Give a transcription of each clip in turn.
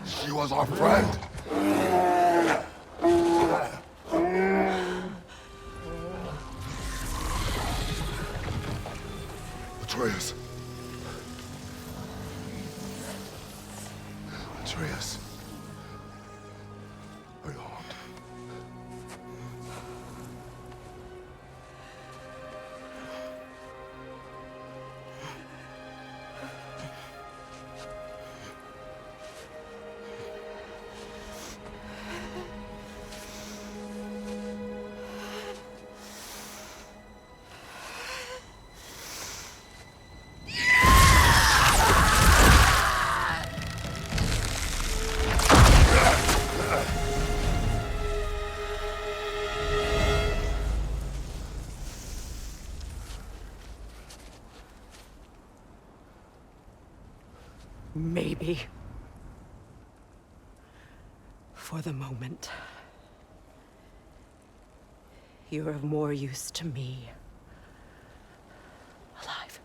She was our friend. Atreus. Atreus. Are you harmed? Maybe. For the moment. You're of more use to me. Alive.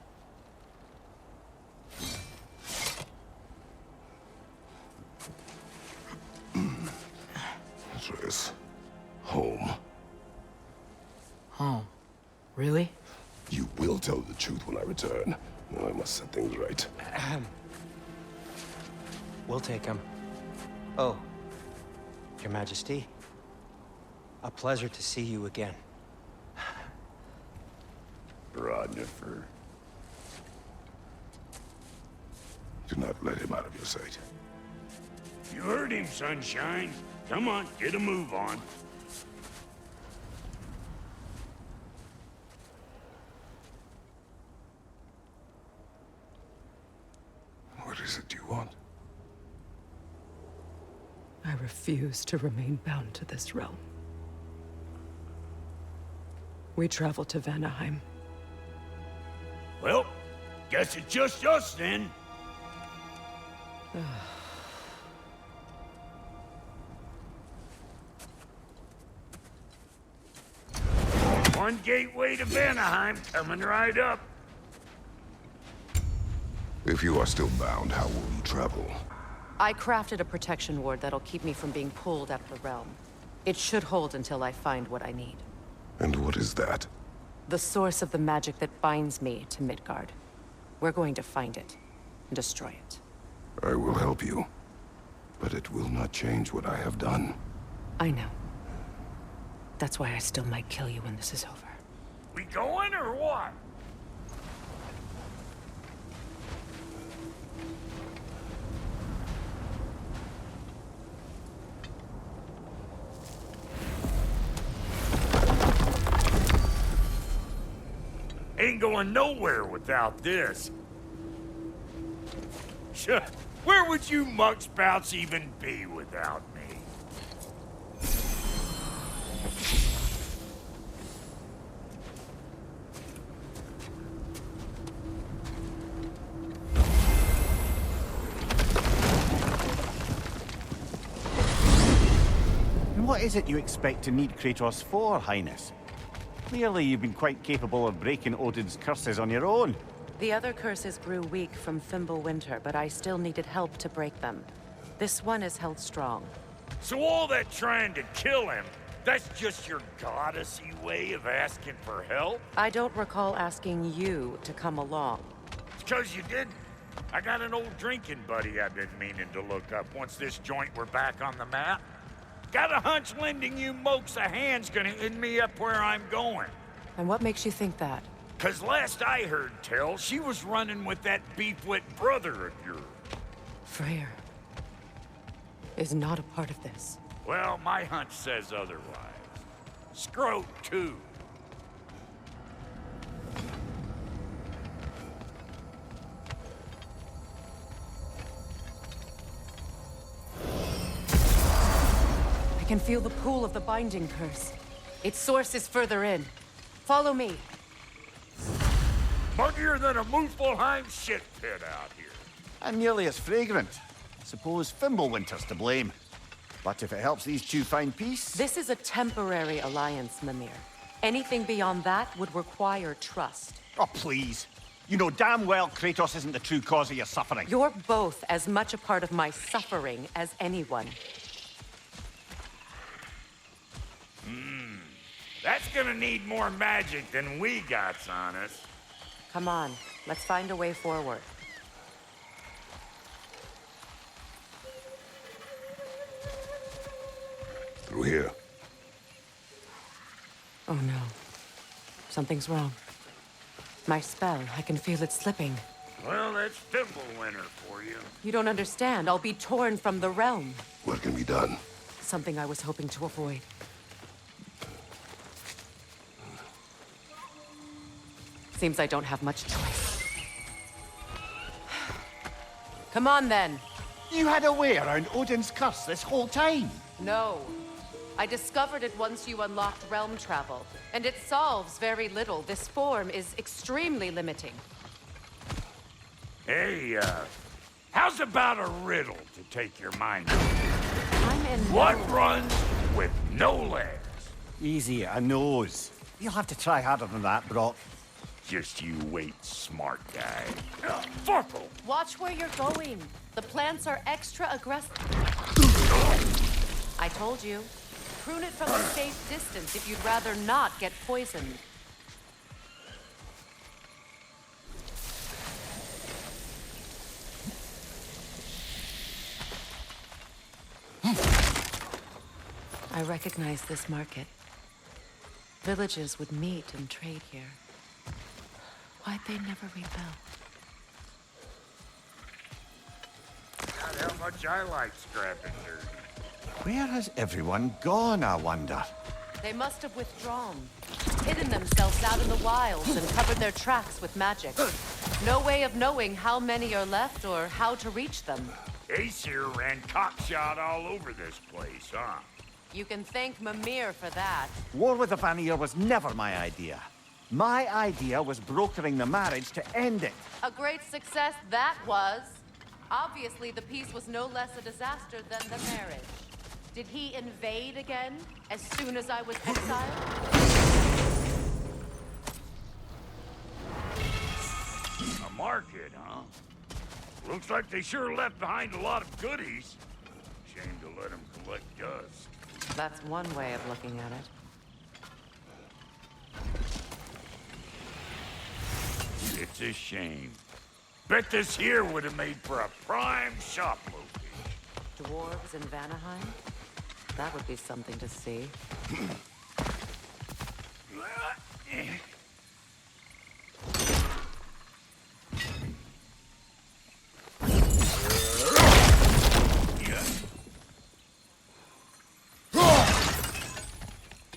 Atreus. Home. Home? Really? You will tell the truth when I return. Now I must set things right. We'll take him. Oh, Your Majesty. A pleasure to see you again. Rodnifer. Do not let him out of your sight. You heard him, Sunshine. Come on, get a move on. What is it you want? I refuse to remain bound to this realm. We travel to Vanaheim. Well, guess it's just us then. One gateway to Vanaheim coming right up. If you are still bound, how will you travel? I crafted a protection ward that'll keep me from being pulled out of the realm. It should hold until I find what I need. And what is that? The source of the magic that binds me to Midgard. We're going to find it and destroy it. I will help you. But it will not change what I have done. I know. That's why I still might kill you when this is over. We going or what? Ain't going nowhere without this. Where would you muckspouts even be without me? And what is it you expect to need Kratos for, Highness? Clearly you've been quite capable of breaking Odin's curses on your own. The other curses grew weak from Fimbulwinter, but I still needed help to break them. This one is held strong. So all that trying to kill him, that's just your goddessy way of asking for help? I don't recall asking you to come along. It's 'cause you didn't. I got an old drinking buddy I've been meaning to look up once this joint were back on the map. Got a hunch lending you mokes a hand's gonna end me up where I'm going. And what makes you think that? 'Cause last I heard tell, she was running with that beefwit brother of yours. Freyr is not a part of this. Well, my hunch says otherwise. Scroat, too. I can feel the pull of the binding curse. Its source is further in. Follow me. Muggier than a Muspelheim shit pit out here. And nearly as fragrant. Suppose Fimbulwinter's to blame. But if it helps these two find peace... This is a temporary alliance, Mimir. Anything beyond that would require trust. Oh, please. You know damn well Kratos isn't the true cause of your suffering. You're both as much a part of my suffering as anyone. That's gonna need more magic than we got on us. Come on, let's find a way forward. Through here. Oh no. Something's wrong. My spell, I can feel it slipping. Well, that's Winter for you. You don't understand. I'll be torn from the realm. What can be done? Something I was hoping to avoid. Seems I don't have much choice. Come on, then. You had a way around Odin's curse this whole time. No. I discovered it once you unlocked realm travel, and it solves very little. This form is extremely limiting. Hey, how's about a riddle to take your mind off? I'm in What no- runs with no legs? Easy, a nose. You'll have to try harder than that, Brock. Just you wait, smart guy. Farkle! Watch where you're going. The plants are extra aggressive. I told you. Prune it from a safe distance if you'd rather not get poisoned. I recognize this market. Villages would meet and trade here. Why'd they never rebel? God, how much I like scrapping dirt. Where has everyone gone, I wonder? They must have withdrawn, hidden themselves out in the wilds and covered their tracks with magic. No way of knowing how many are left or how to reach them. Aesir ran cockshot all over this place, huh? You can thank Mimir for that. War with the Vanir was never my idea. My idea was brokering the marriage to end it. A great success that was. Obviously, the peace was no less a disaster than the marriage. Did he invade again as soon as I was exiled? A market, huh? Looks like they sure left behind a lot of goodies. Shame to let them collect dust. That's one way of looking at it. It's a shame. Bet this here would have made for a prime shop location. Dwarves in Vanaheim? That would be something to see.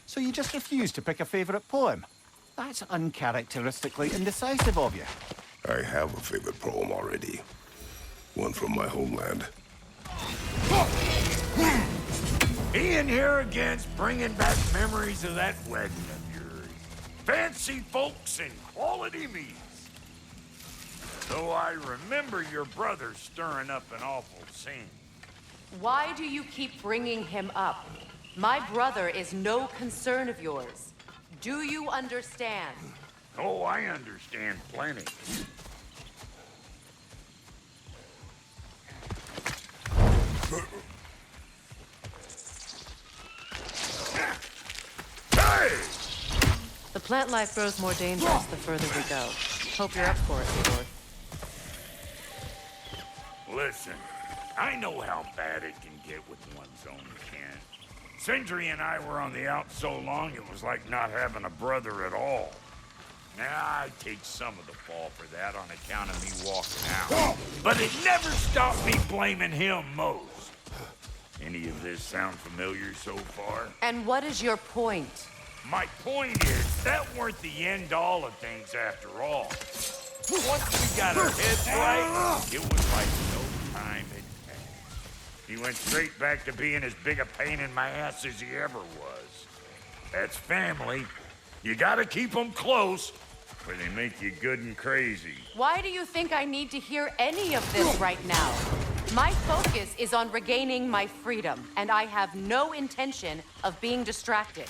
So you just refuse to pick a favorite poem? That's uncharacteristically indecisive of you. I have a favorite poem already. One from my homeland. Being here again's bringing back memories of that wedding of yours. Fancy folks and quality meats. Though I remember your brother stirring up an awful scene. Why do you keep bringing him up? My brother is no concern of yours. Do you understand? Oh, I understand plenty. Hey! The plant life grows more dangerous the further we go. Hope you're up for it, Thor. Listen, I know how bad it can get with one's own kin. Sindri and I were on the out so long it was like not having a brother at all. Now, I take some of the fall for that on account of me walking out. But it never stopped me blaming him most. Any of this sound familiar so far? And what is your point? My point is, that weren't the end-all of things after all. Once we got our heads right, it was like no time had passed. He went straight back to being as big a pain in my ass as he ever was. That's family. You gotta keep them close, or they make you good and crazy. Why do you think I need to hear any of this right now? My focus is on regaining my freedom, and I have no intention of being distracted.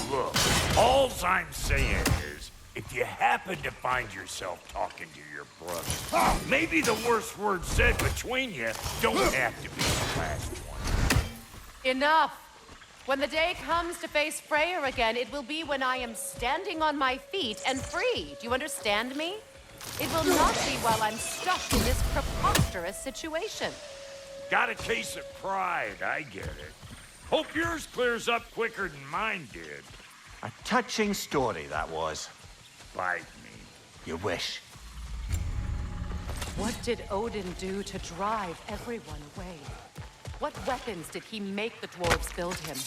Look, Alls I'm saying is, if you happen to find yourself talking to your brother, maybe the worst word said between you don't have to be the last one. Enough! When the day comes to face Freyr again, it will be when I am standing on my feet and free. Do you understand me? It will not be while I'm stuck in this preposterous situation. Got a case of pride, I get it. Hope yours clears up quicker than mine did. A touching story, that was. Bite me. You wish. What did Odin do to drive everyone away? What weapons did he make the dwarves build him?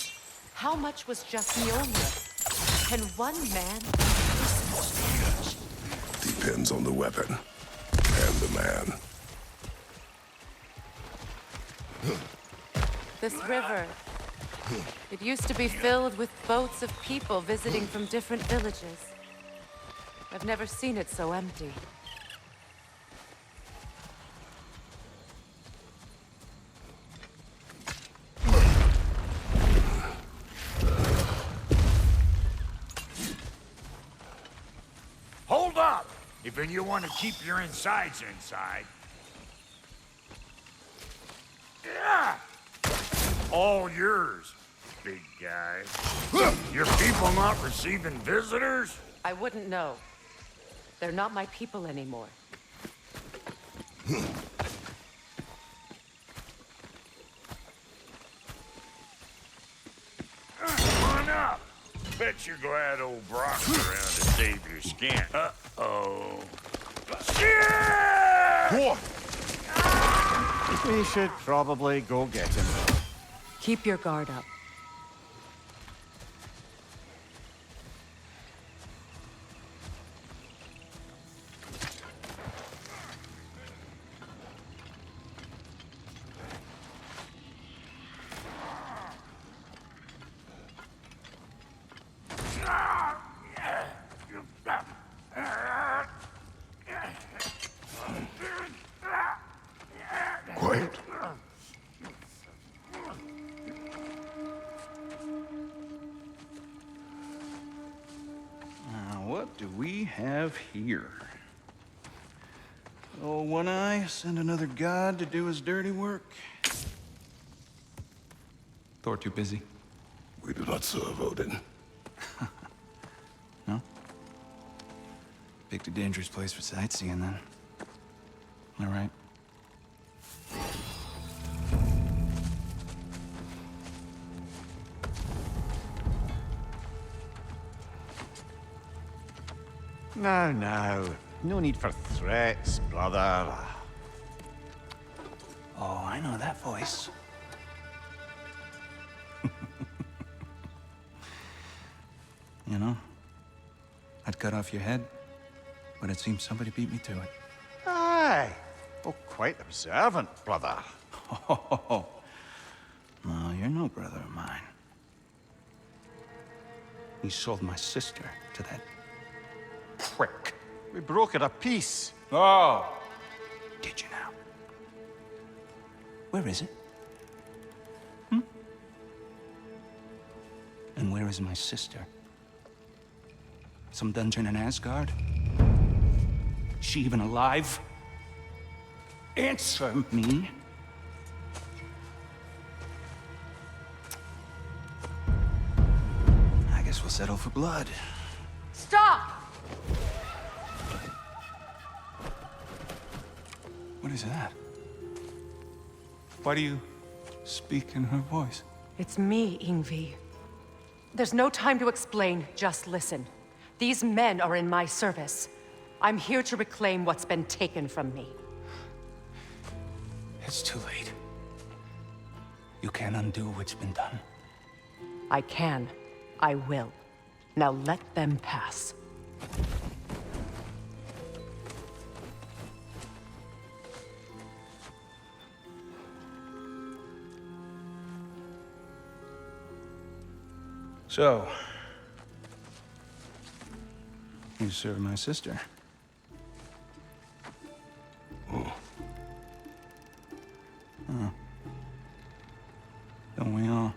How much was just Mjolnir? Can one man do so much damage? Depends on the weapon and the man. This river, it used to be filled with boats of people visiting from different villages. I've never seen it so empty. Hold up! If you want to keep your insides inside. Yeah! All yours, big guy. Your people not receiving visitors? I wouldn't know. They're not my people anymore. Come on up. Bet you're glad old Brock's around to save your skin. Uh-oh. Shit! We should probably go get him. Keep your guard up. Quiet. What do we have here? Oh, One Eye, send another god to do his dirty work. Thor too busy. We do not serve Odin. No? Picked a dangerous place for sightseeing, then. All right. Now. No need for threats, brother. Oh, I know that voice. You know, I'd cut off your head, but it seems somebody beat me to it. Aye. Oh, quite observant, brother. Oh, no, you're no brother of mine. You sold my sister to that prick. We broke it a piece. Oh! Did you now? Where is it? And where is my sister? Some dungeon in Asgard? Is she even alive? Answer me. I guess we'll settle for blood. Stop! What is that? Why do you speak in her voice? It's me, Ingvi. There's no time to explain, just listen. These men are in my service. I'm here to reclaim what's been taken from me. It's too late. You can't undo what's been done. I can. I will. Now let them pass. So, you served my sister. Oh, Don't we all?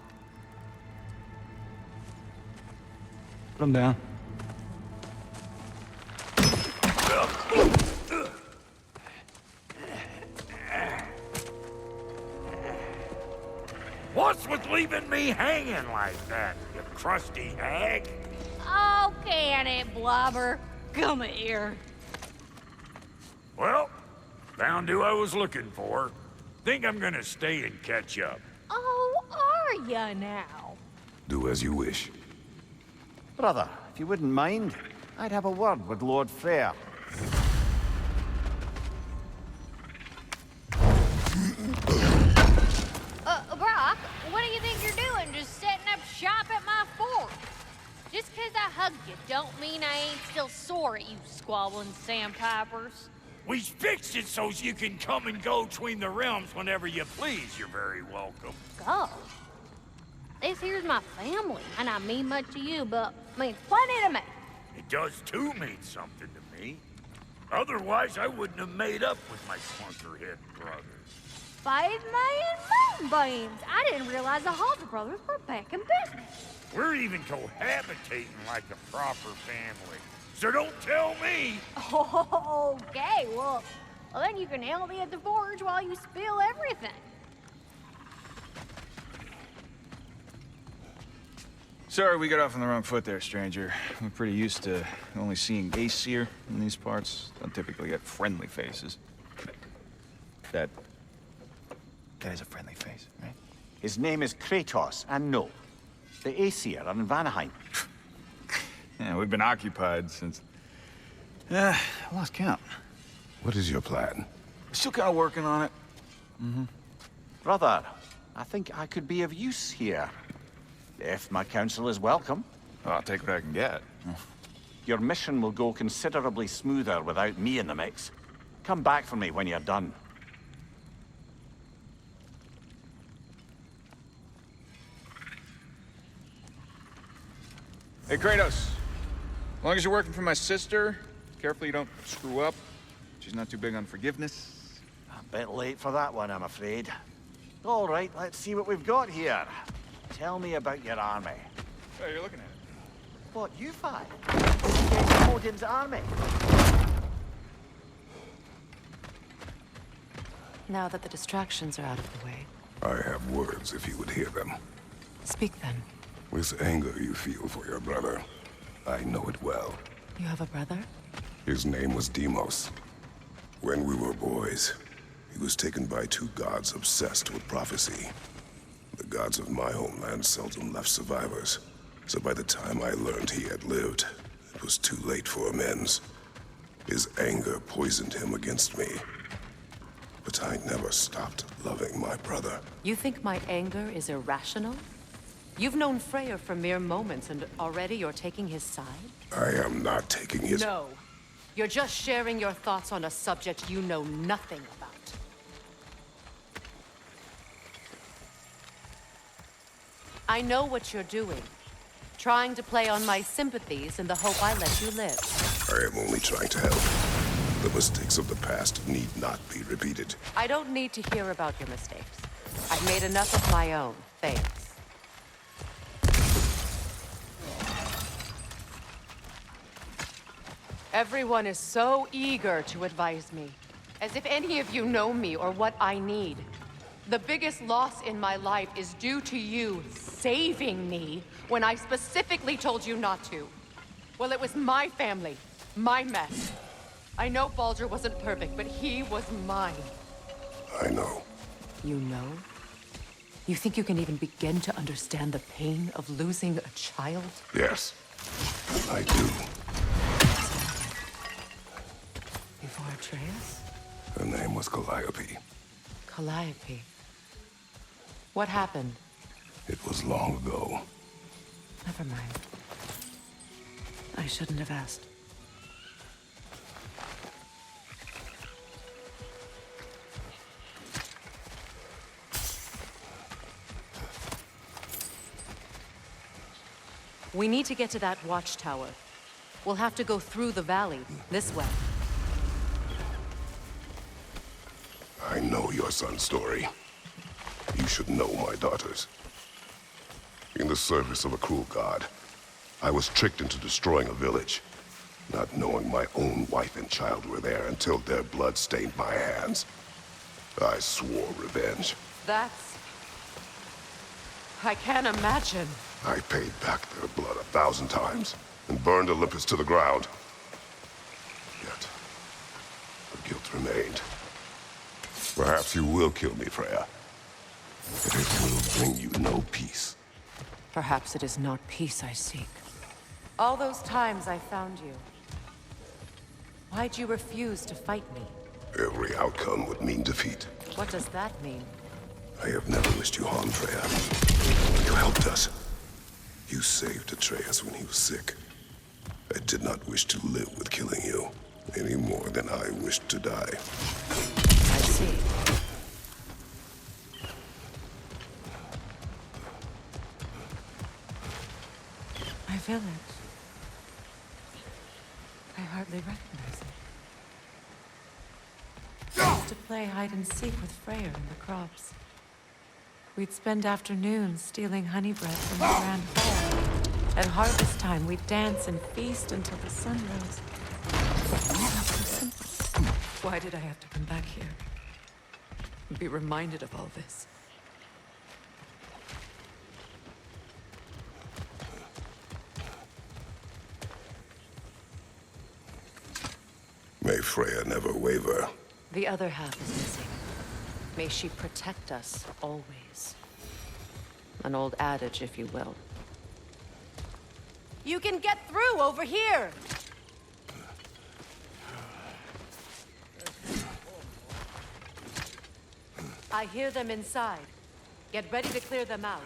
From I'm down. What's with leaving me hanging like that, you crusty hag? Oh, can it, Blobber? Come here. Well, found who I was looking for. Think I'm gonna stay and catch up. Oh, are ya now? Do as you wish. Brother, if you wouldn't mind, I'd have a word with Lord Freyr. Brock, what do you think you're doing just setting up shop at my fort? Just 'cause I hugged you don't mean I ain't still sore at you squabbling sandpipers. We fixed it so you can come and go between the realms whenever you please. You're very welcome. Go. This here's my family, and I mean much to you, but means plenty to me. It does too mean something to me. Otherwise, I wouldn't have made up with my clunkerhead brothers. 5 million moonbeams! I didn't realize the Halter brothers were back in business. We're even cohabitating like a proper family. So don't tell me. Okay, well, then you can help me at the forge while you spill everything. Sorry we got off on the wrong foot there, stranger. We're pretty used to only seeing Aesir in these parts. Don't typically get friendly faces. That is a friendly face, right? His name is Kratos, and no, the Aesir are in Vanaheim. Yeah, we've been occupied since... I lost count. What is your plan? We're still kind of working on it. Brother, I think I could be of use here. If my counsel is welcome. Well, I'll take what I can get. Your mission will go considerably smoother without me in the mix. Come back for me when you're done. Hey, Kratos. As long as you're working for my sister, careful you don't screw up. She's not too big on forgiveness. A bit late for that one, I'm afraid. All right, let's see what we've got here. Tell me about your army. Oh, you're looking at it. What, you five? Against Odin's army? Now that the distractions are out of the way, I have words if you would hear them. speak then. This anger you feel for your brother, I know it well. You have a brother? His name was Deimos. When we were boys, he was taken by 2 gods obsessed with prophecy. The gods of my homeland seldom left survivors, so by the time I learned he had lived, it was too late for amends. His anger poisoned him against me. But I never stopped loving my brother. You think my anger is irrational? You've known Freyr for mere moments, and already you're taking his side? I am not taking his... No. You're just sharing your thoughts on a subject you know nothing about. I know what you're doing. Trying to play on my sympathies in the hope I let you live. I am only trying to help. The mistakes of the past need not be repeated. I don't need to hear about your mistakes. I've made enough of my own, thanks. Everyone is so eager to advise me, as if any of you know me or what I need. The biggest loss in my life is due to you saving me when I specifically told you not to. Well, it was my family, my mess. I know Baldur wasn't perfect, but he was mine. I know. You know? You think you can even begin to understand the pain of losing a child? Yes, I do. Before Atreus? Her name was Calliope. Calliope. What happened? It was long ago. Never mind. I shouldn't have asked. We need to get to that watchtower. We'll have to go through the valley, this way. I know your son's story. You should know my daughter's. In the service of a cruel god, I was tricked into destroying a village, not knowing my own wife and child were there until their blood stained my hands. I swore revenge. That's... I can't imagine. I paid back their blood 1,000 times and burned Olympus to the ground. Yet, the guilt remained. Perhaps you will kill me, Freya. But it will bring you no peace. Perhaps it is not peace I seek. All those times I found you, why'd you refuse to fight me? Every outcome would mean defeat. What does that mean? I have never wished you harm, Freya. You helped us. You saved Atreus when he was sick. I did not wish to live with killing you, any more than I wished to die. I see. My village. I hardly recognize it. I used to play hide and seek with Freya in the crops. We'd spend afternoons stealing honey bread from the grand hall. At harvest time, we'd dance and feast until the sun rose. Why did I have to come back here? And be reminded of all this? May Freya never waver. The other half is missing. May she protect us always. An old adage, if you will. You can get through over here! I hear them inside. Get ready to clear them out.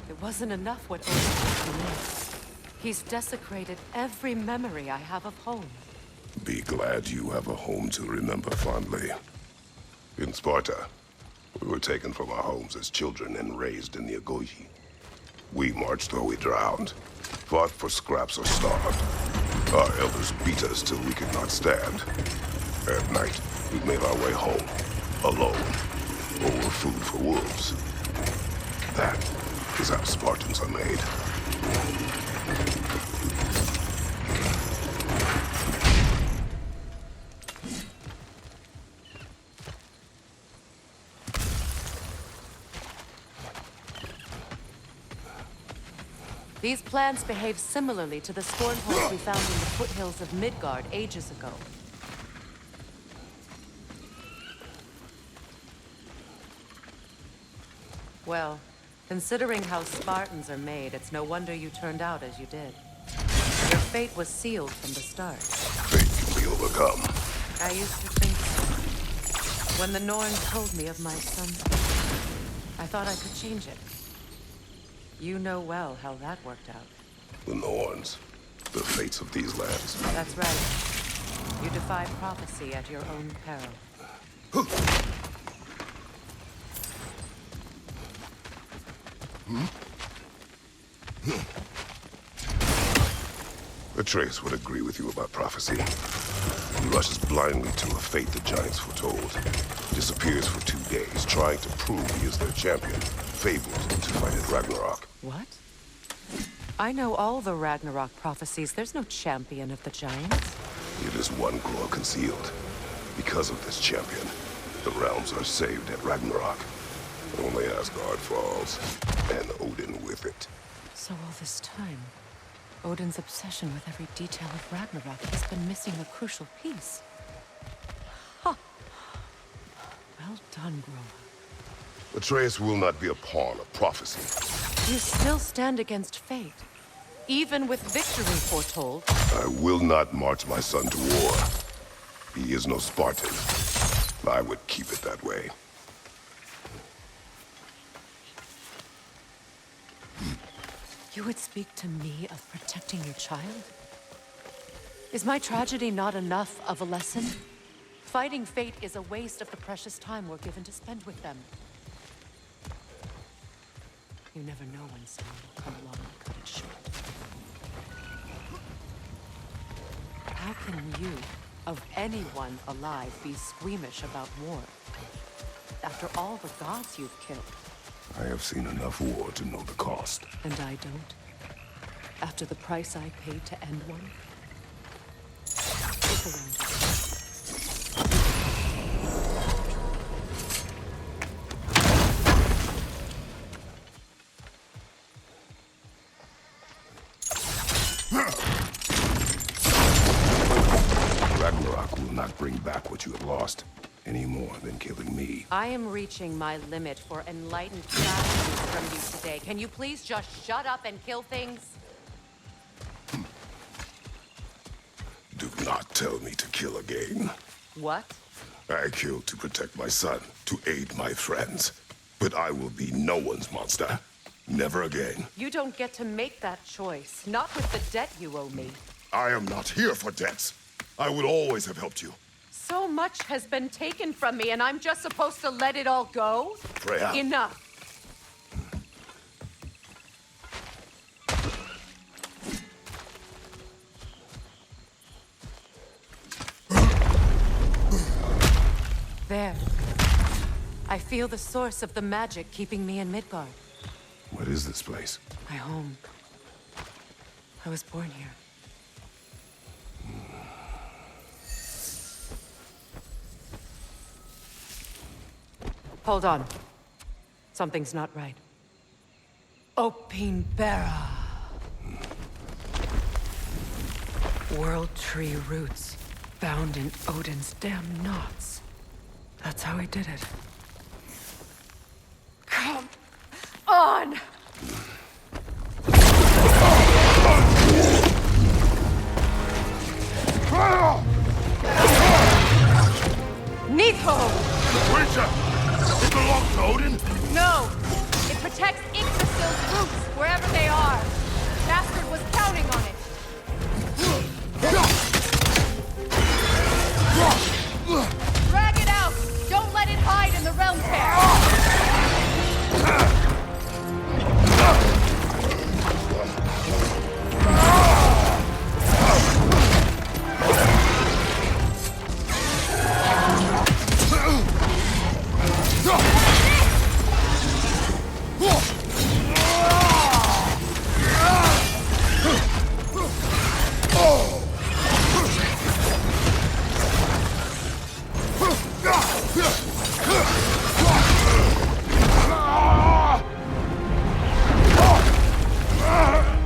It wasn't enough what Odin did to me. He's desecrated every memory I have of home. Be glad you have a home to remember fondly. In Sparta, we were taken from our homes as children and raised in the Agogi. We marched or we drowned, fought for scraps or starved. Our elders beat us till we could not stand. At night, we made our way home, alone, over food for wolves. That is how Spartans are made. These plants behave similarly to the stormholds we found in the foothills of Midgard ages ago. Well, considering how Spartans are made, it's no wonder you turned out as you did. Your fate was sealed from the start. Fate can be overcome. I used to think so. When the Norns told me of my son's fate, I thought I could change it. You know well how that worked out. The Norns, the fates of these lands. That's right. You defied prophecy at your own peril. Atreus would agree with you about prophecy. He rushes blindly to a fate the giants foretold. Disappears for 2 days, trying to prove he is their champion. Fabled to fight at Ragnarok. What? I know all the Ragnarok prophecies. There's no champion of the giants. It is one glow concealed. Because of this champion, the realms are saved at Ragnarok. Only Asgard falls, and Odin with it. So all this time, Odin's obsession with every detail of Ragnarok has been missing a crucial piece. Ha! Well done, Groa. Atreus will not be a pawn of prophecy. You still stand against fate, even with victory foretold. I will not march my son to war. He is no Spartan. I would keep it that way. You would speak to me of protecting your child? Is my tragedy not enough of a lesson? Fighting fate is a waste of the precious time we're given to spend with them. You never know when someone will come along and cut it short. How can you, of anyone alive, be squeamish about war? After all the gods you've killed. I have seen enough war to know the cost. And I don't? After the price I paid to end one? Look around you. Ragnarok will not bring back what you have lost, any more than killing me. I am reaching my limit for enlightened strategies from you today. Can you please just shut up and kill things? Do not tell me to kill again. What? I killed to protect my son, to aid my friends. But I will be no one's monster. Never again. You don't get to make that choice. Not with the debt you owe me. I am not here for debts. I would always have helped you. So much has been taken from me, and I'm just supposed to let it all go? Freya. Enough. There. I feel the source of the magic keeping me in Midgard. What is this place? My home. I was born here. Hold on. Something's not right. Opinbera. World tree roots, bound in Odin's damn knots. That's how he did it. Come on! Neathho! Creature! It belongs to Odin? No! It protects Yggdrasil's roots, wherever they are. Asgard was counting on it. Drag it out! Don't let it hide in the realm fair!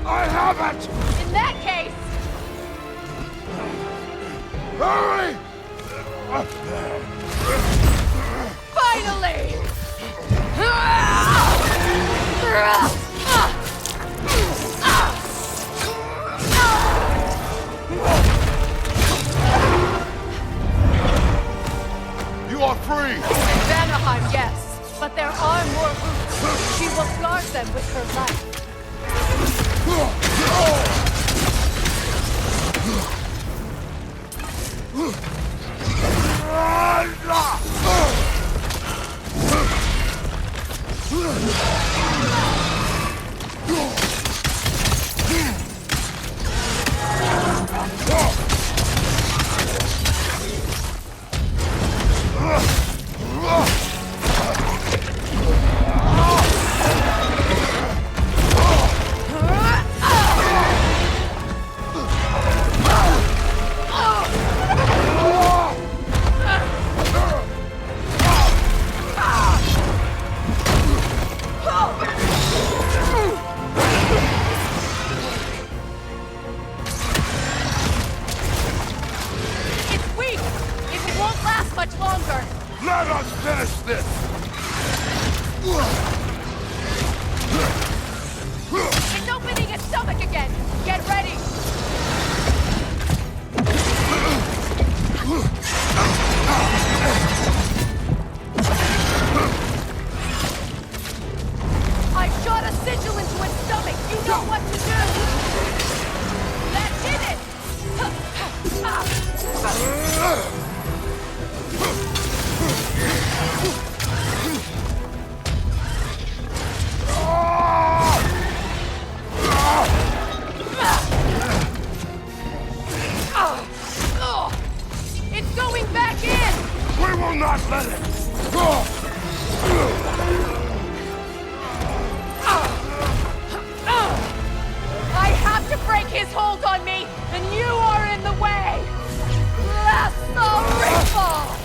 I have it! In that case, Hurry! finally! You are free! In Vanaheim, yes. But there are more roots. She will guard them with her life. Much longer. Let us finish this! It's opening its stomach again. Get ready. I shot a sigil into its stomach. You know what to his hold on me, then you are in the way! Bless the ripple!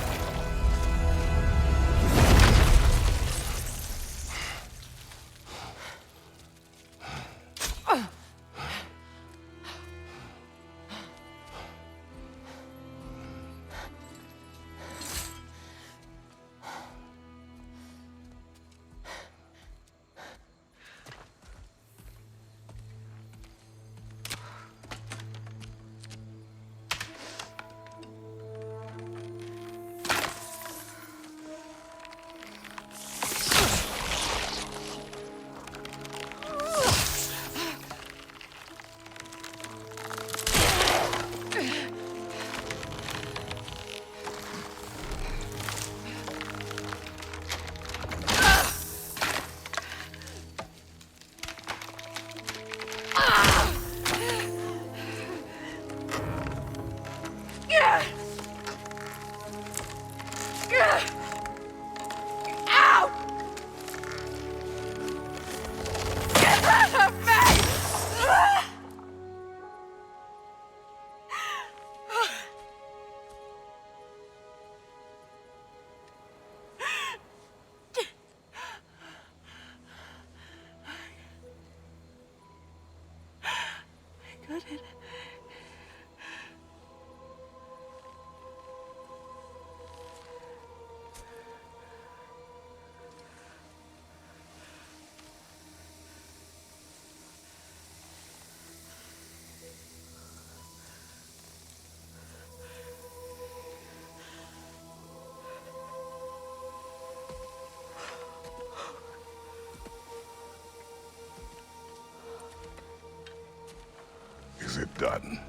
Is it done?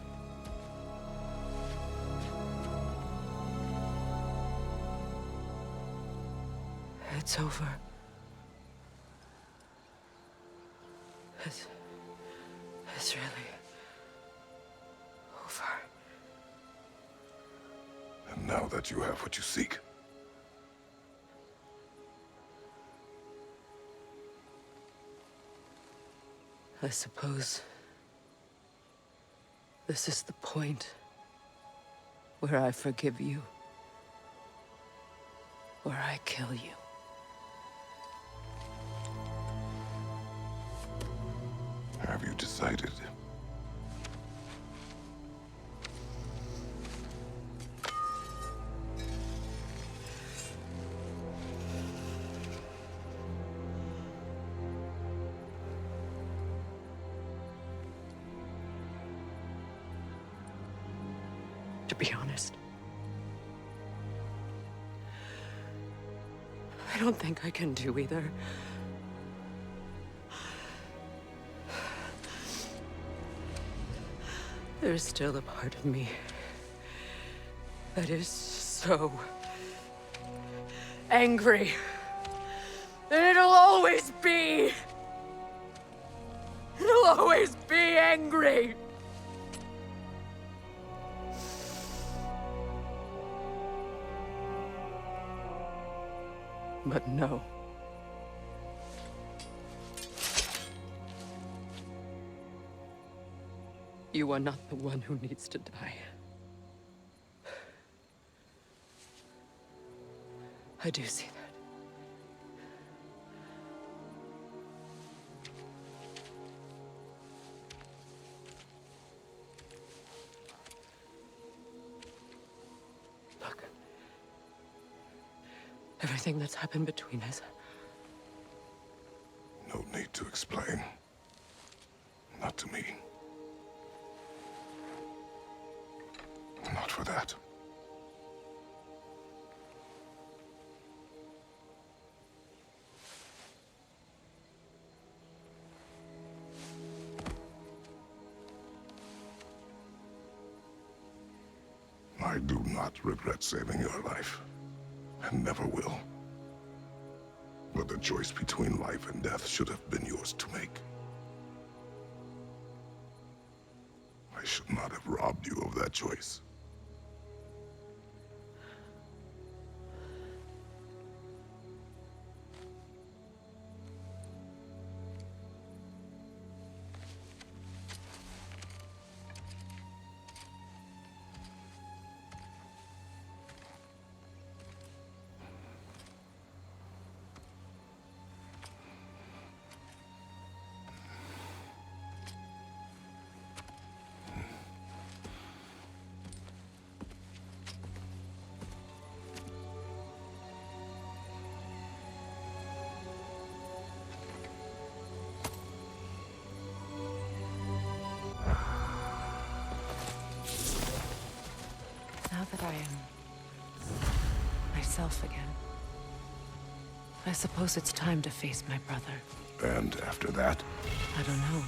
It's over. It's really over. And now that you have what you seek, I suppose this is the point where I forgive you, where I kill you. have you decided? To be honest, I don't think I can do either. There's still a part of me that is so angry. And it'll always be. It'll always be angry. But no. You are not the one who needs to die. I do see that. Look. Everything that's happened between us. No need to explain. Not to me. Not for that. I do not regret saving your life, and never will. But the choice between life and death should have been yours to make. I should not have robbed you of that choice. myself again. I suppose it's time to face my brother. And after that? I don't know.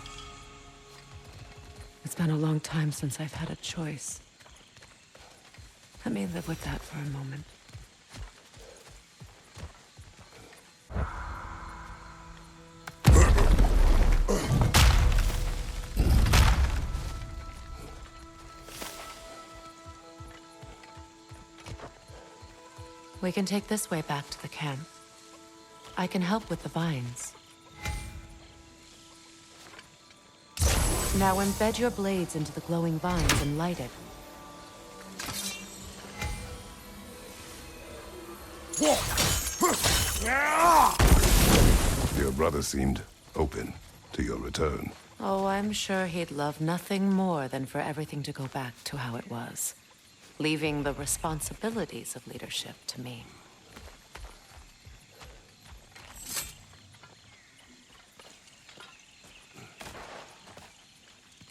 It's been a long time since I've had a choice. Let me live with that for a moment. We can take this way back to the camp. I can help with the vines. Now embed your blades into the glowing vines and light it. Your brother seemed open to your return. Oh, I'm sure he'd love nothing more than for everything to go back to how it was, leaving the responsibilities of leadership to me.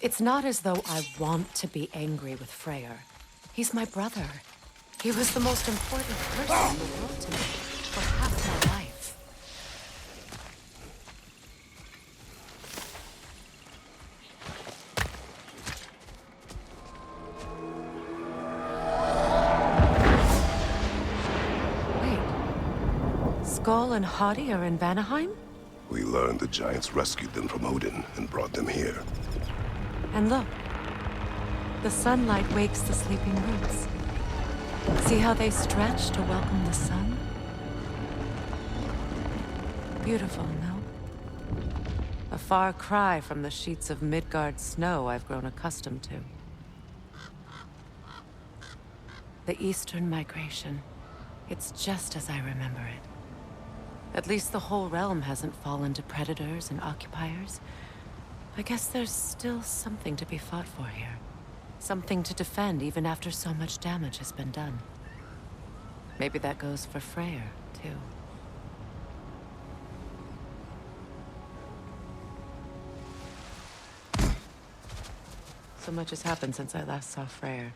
It's not as though I want to be angry with Freyr. He's my brother. He was the most important person in the world to me for half my life. Wait. Skull and Hati are in Vanaheim? We learned the giants rescued them from Odin and brought them here. And look, the sunlight wakes the sleeping roots. See how they stretch to welcome the sun? Beautiful, no? A far cry from the sheets of Midgard snow I've grown accustomed to. The Eastern migration. It's just as I remember it. At least the whole realm hasn't fallen to predators and occupiers. I guess there's still something to be fought for here. Something to defend even after so much damage has been done. Maybe that goes for Freyr, too. So much has happened since I last saw Freyr.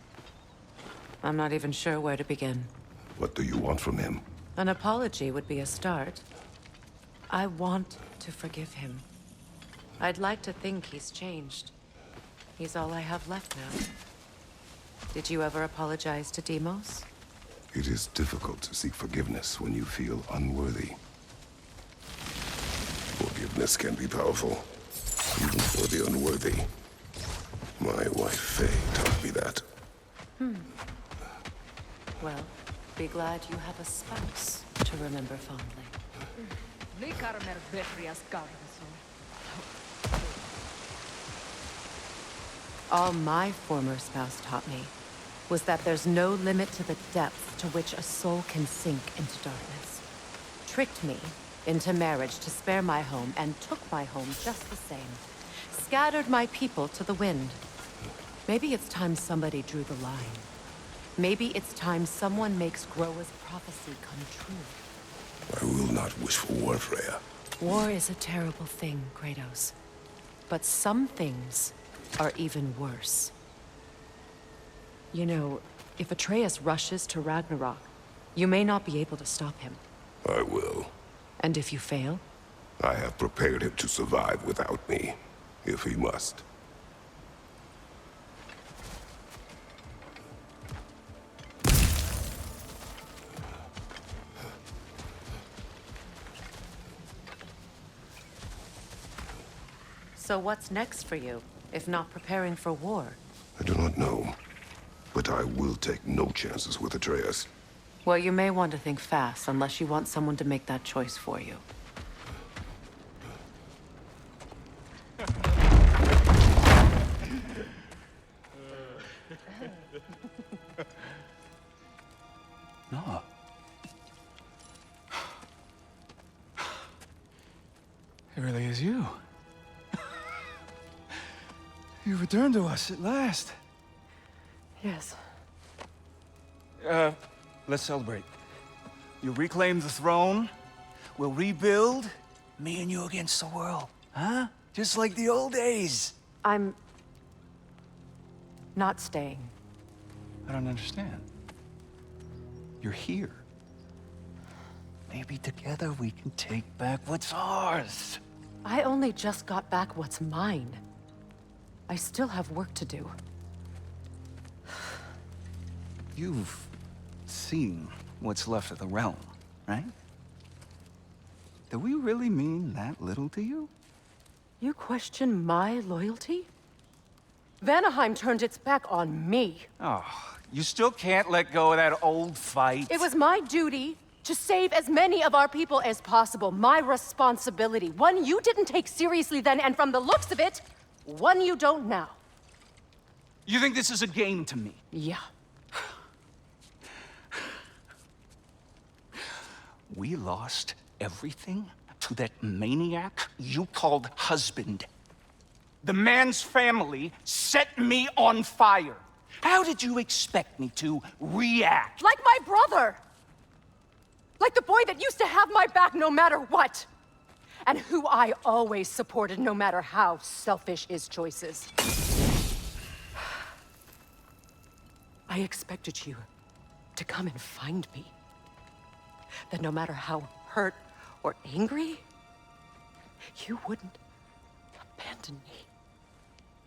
I'm not even sure where to begin. What do you want from him? An apology would be a start. I want to forgive him. I'd like to think he's changed. He's all I have left now. Did you ever apologize to Deimos? It is difficult to seek forgiveness when you feel unworthy. Forgiveness can be powerful, even for the unworthy. My wife, Faye, taught me that. Well, be glad you have a spouse to remember fondly. All my former spouse taught me was that there's no limit to the depth to which a soul can sink into darkness. Tricked me into marriage to spare my home and took my home just the same. Scattered my people to the wind. Maybe it's time somebody drew the line. Maybe it's time someone makes Groa's prophecy come true. I will not wish for war, Freya. War is a terrible thing, Kratos. But some things are even worse. You know, if Atreus rushes to Ragnarok, you may not be able to stop him. I will. And if you fail? I have prepared him to survive without me, if he must. So what's next for you, if not preparing for war? I do not know, but I will take no chances with Atreus. Well, you may want to think fast, unless you want someone to make that choice for you. No. It really is you. You returned to us at last. Yes. Let's celebrate. You reclaim the throne. We'll rebuild. Me and you against the world. Huh? Just like the old days. I'm not staying. I don't understand. You're here. Maybe together we can take back what's ours. I only just got back what's mine. I still have work to do. You've seen what's left of the realm, right? Do we really mean that little to you? You question my loyalty? Vanaheim turned its back on me. Oh, you still can't let go of that old fight? It was my duty to save as many of our people as possible. My responsibility. One you didn't take seriously then, and from the looks of it, one you don't now. You think this is a game to me? Yeah. We lost everything to that maniac you called husband. The man's family set me on fire. How did you expect me to react? Like my brother! Like the boy that used to have my back no matter what! And who I always supported no matter how selfish his choices. I expected you to come and find me. That no matter how hurt or angry, you wouldn't abandon me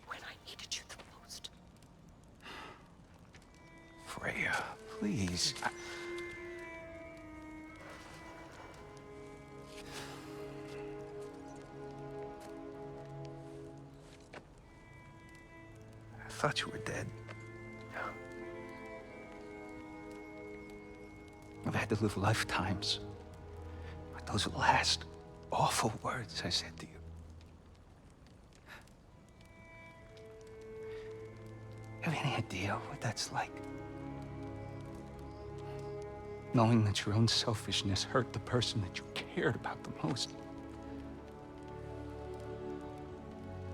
when I needed you the most. Freya, please. I thought you were dead. I've had to live lifetimes with those last awful words I said to you. Have any idea what that's like? Knowing that your own selfishness hurt the person that you cared about the most.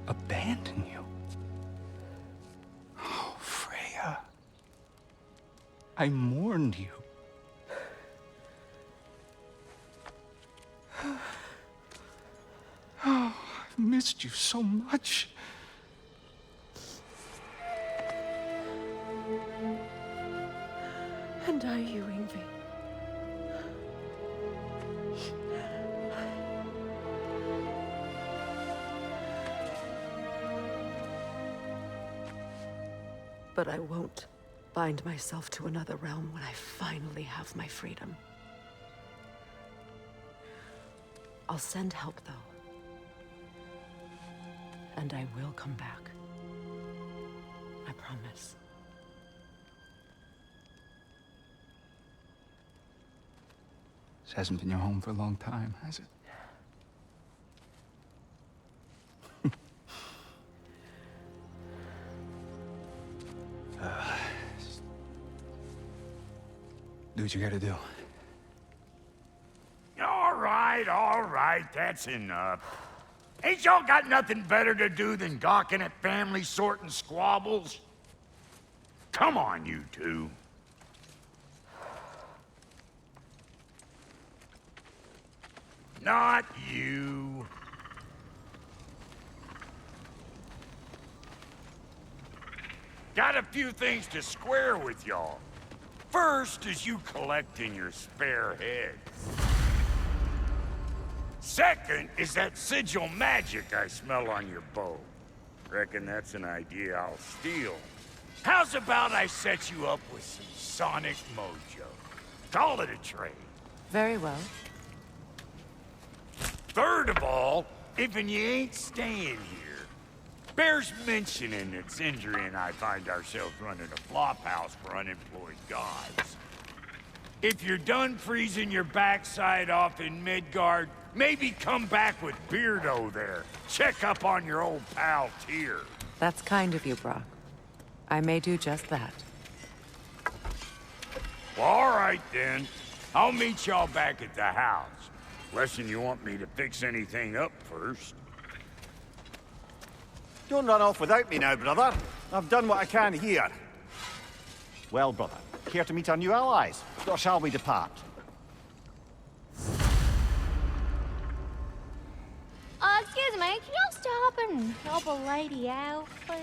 Abandon you. Oh, Freya. I mourned you. Oh, I've missed you so much. And are you, Yngvi? But I won't bind myself to another realm when I finally have my freedom. I'll send help, though. And I will come back. I promise. This hasn't been your home for a long time, has it? Do what you gotta do. All right, that's enough. Ain't y'all got nothing better to do than gawking at family sorting squabbles? Come on, you two. Not you. Got a few things to square with y'all. First is you collecting your spare heads. Second is that sigil magic I smell on your bow. Reckon that's an idea I'll steal. How's about I set you up with some sonic mojo? Call it a trade. Very well. Third of all, if you ain't staying here, bears mentioning that Sindri and I find ourselves running a flop house for unemployed gods. If you're done freezing your backside off in Midgard, maybe come back with Beardo there. Check up on your old pal Tyr. That's kind of you, Brock. I may do just that. Well, all right then. I'll meet y'all back at the house. Unless you want me to fix anything up first. Don't run off without me now, brother. I've done what I can here. Well, brother, care to meet our new allies? Or shall we depart? Excuse me, can y'all stop and help a lady out, please?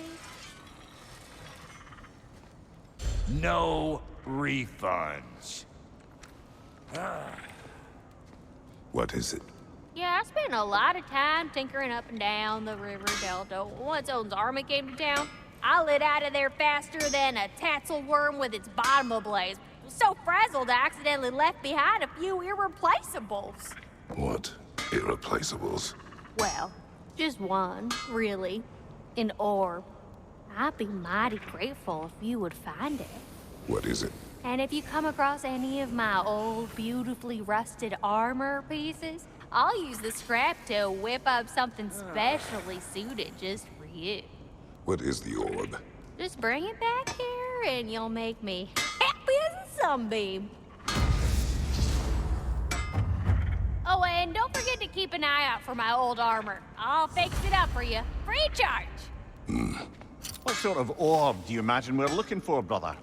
No refunds. What is it? Yeah, I spent a lot of time tinkering up and down the river delta. Once Odin's army came to town, I lit out of there faster than a tassel worm with its bottom ablaze. So frazzled, I accidentally left behind a few irreplaceables. What? Irreplaceables? Well, just one, really. An orb. I'd be mighty grateful if you would find it. What is it? And if you come across any of my old, beautifully rusted armor pieces, I'll use the scrap to whip up something specially suited just for you. What is the orb? Just bring it back here and you'll make me happy as a sunbeam. Oh, and don't forget to keep an eye out for my old armor. I'll fix it up for you, free of charge. What sort of orb do you imagine we're looking for, brother?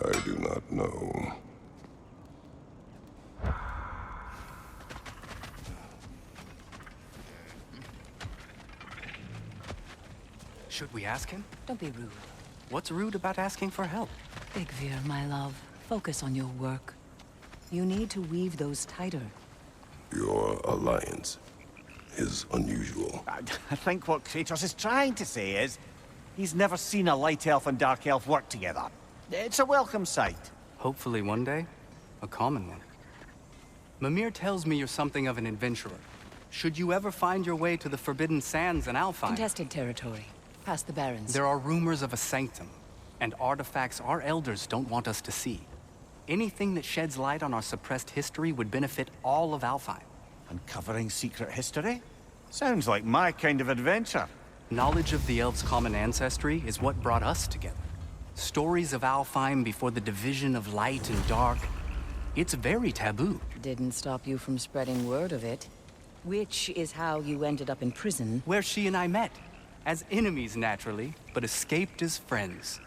I do not know. Should we ask him? Don't be rude. What's rude about asking for help? Bigvir, my love, focus on your work. You need to weave those tighter. Your alliance is unusual. I think what Kratos is trying to say is, he's never seen a light elf and dark elf work together. It's a welcome sight. Hopefully one day, a common one. Mimir tells me you're something of an adventurer. Should you ever find your way to the Forbidden Sands in Alfheim? Contested territory. Past the Barrens. There are rumors of a sanctum, and artifacts our elders don't want us to see. Anything that sheds light on our suppressed history would benefit all of Alfheim. Uncovering secret history? Sounds like my kind of adventure. Knowledge of the elves' common ancestry is what brought us together. Stories of Alfheim before the division of light and dark. It's very taboo. Didn't stop you from spreading word of it. Which is how you ended up in prison. Where she and I met. As enemies, naturally, but escaped as friends.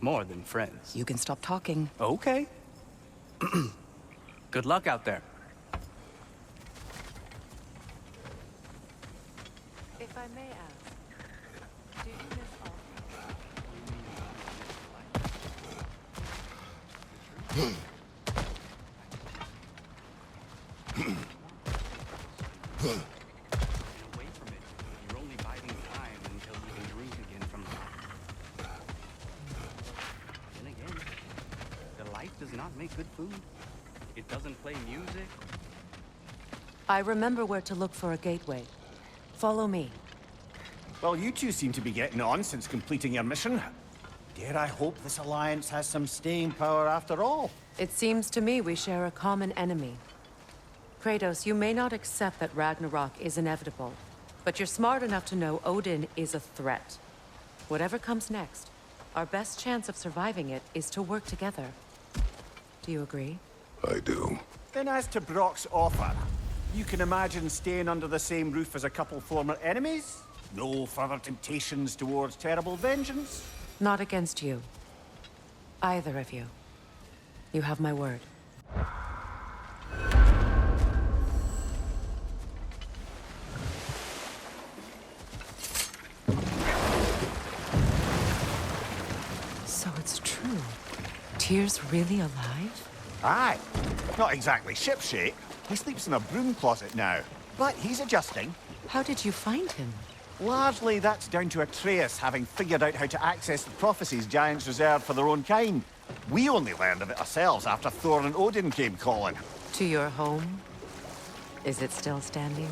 More than friends. You can stop talking. Okay. Good luck out there. If I may ask, do you miss all? Away from it, you're only biding time until you can drink again from the light. Then again, the light does not make good food. It doesn't play music. I remember where to look for a gateway. Follow me. Well, you two seem to be getting on since completing your mission. Dare I hope this alliance has some staying power after all? It seems to me we share a common enemy. Kratos, you may not accept that Ragnarok is inevitable, but you're smart enough to know Odin is a threat. Whatever comes next, our best chance of surviving it is to work together. Do you agree? I do. Then as to Brock's offer, you can imagine staying under the same roof as a couple former enemies? No further temptations towards terrible vengeance? Not against you. Either of you. You have my word. So it's true. Tyr's really alive? Aye. Not exactly shipshape. He sleeps in a broom closet now. But he's adjusting. How did you find him? Largely, that's down to Atreus having figured out how to access the prophecies giants reserved for their own kind. We only learned of it ourselves after Thor and Odin came calling. To your home? Is it still standing?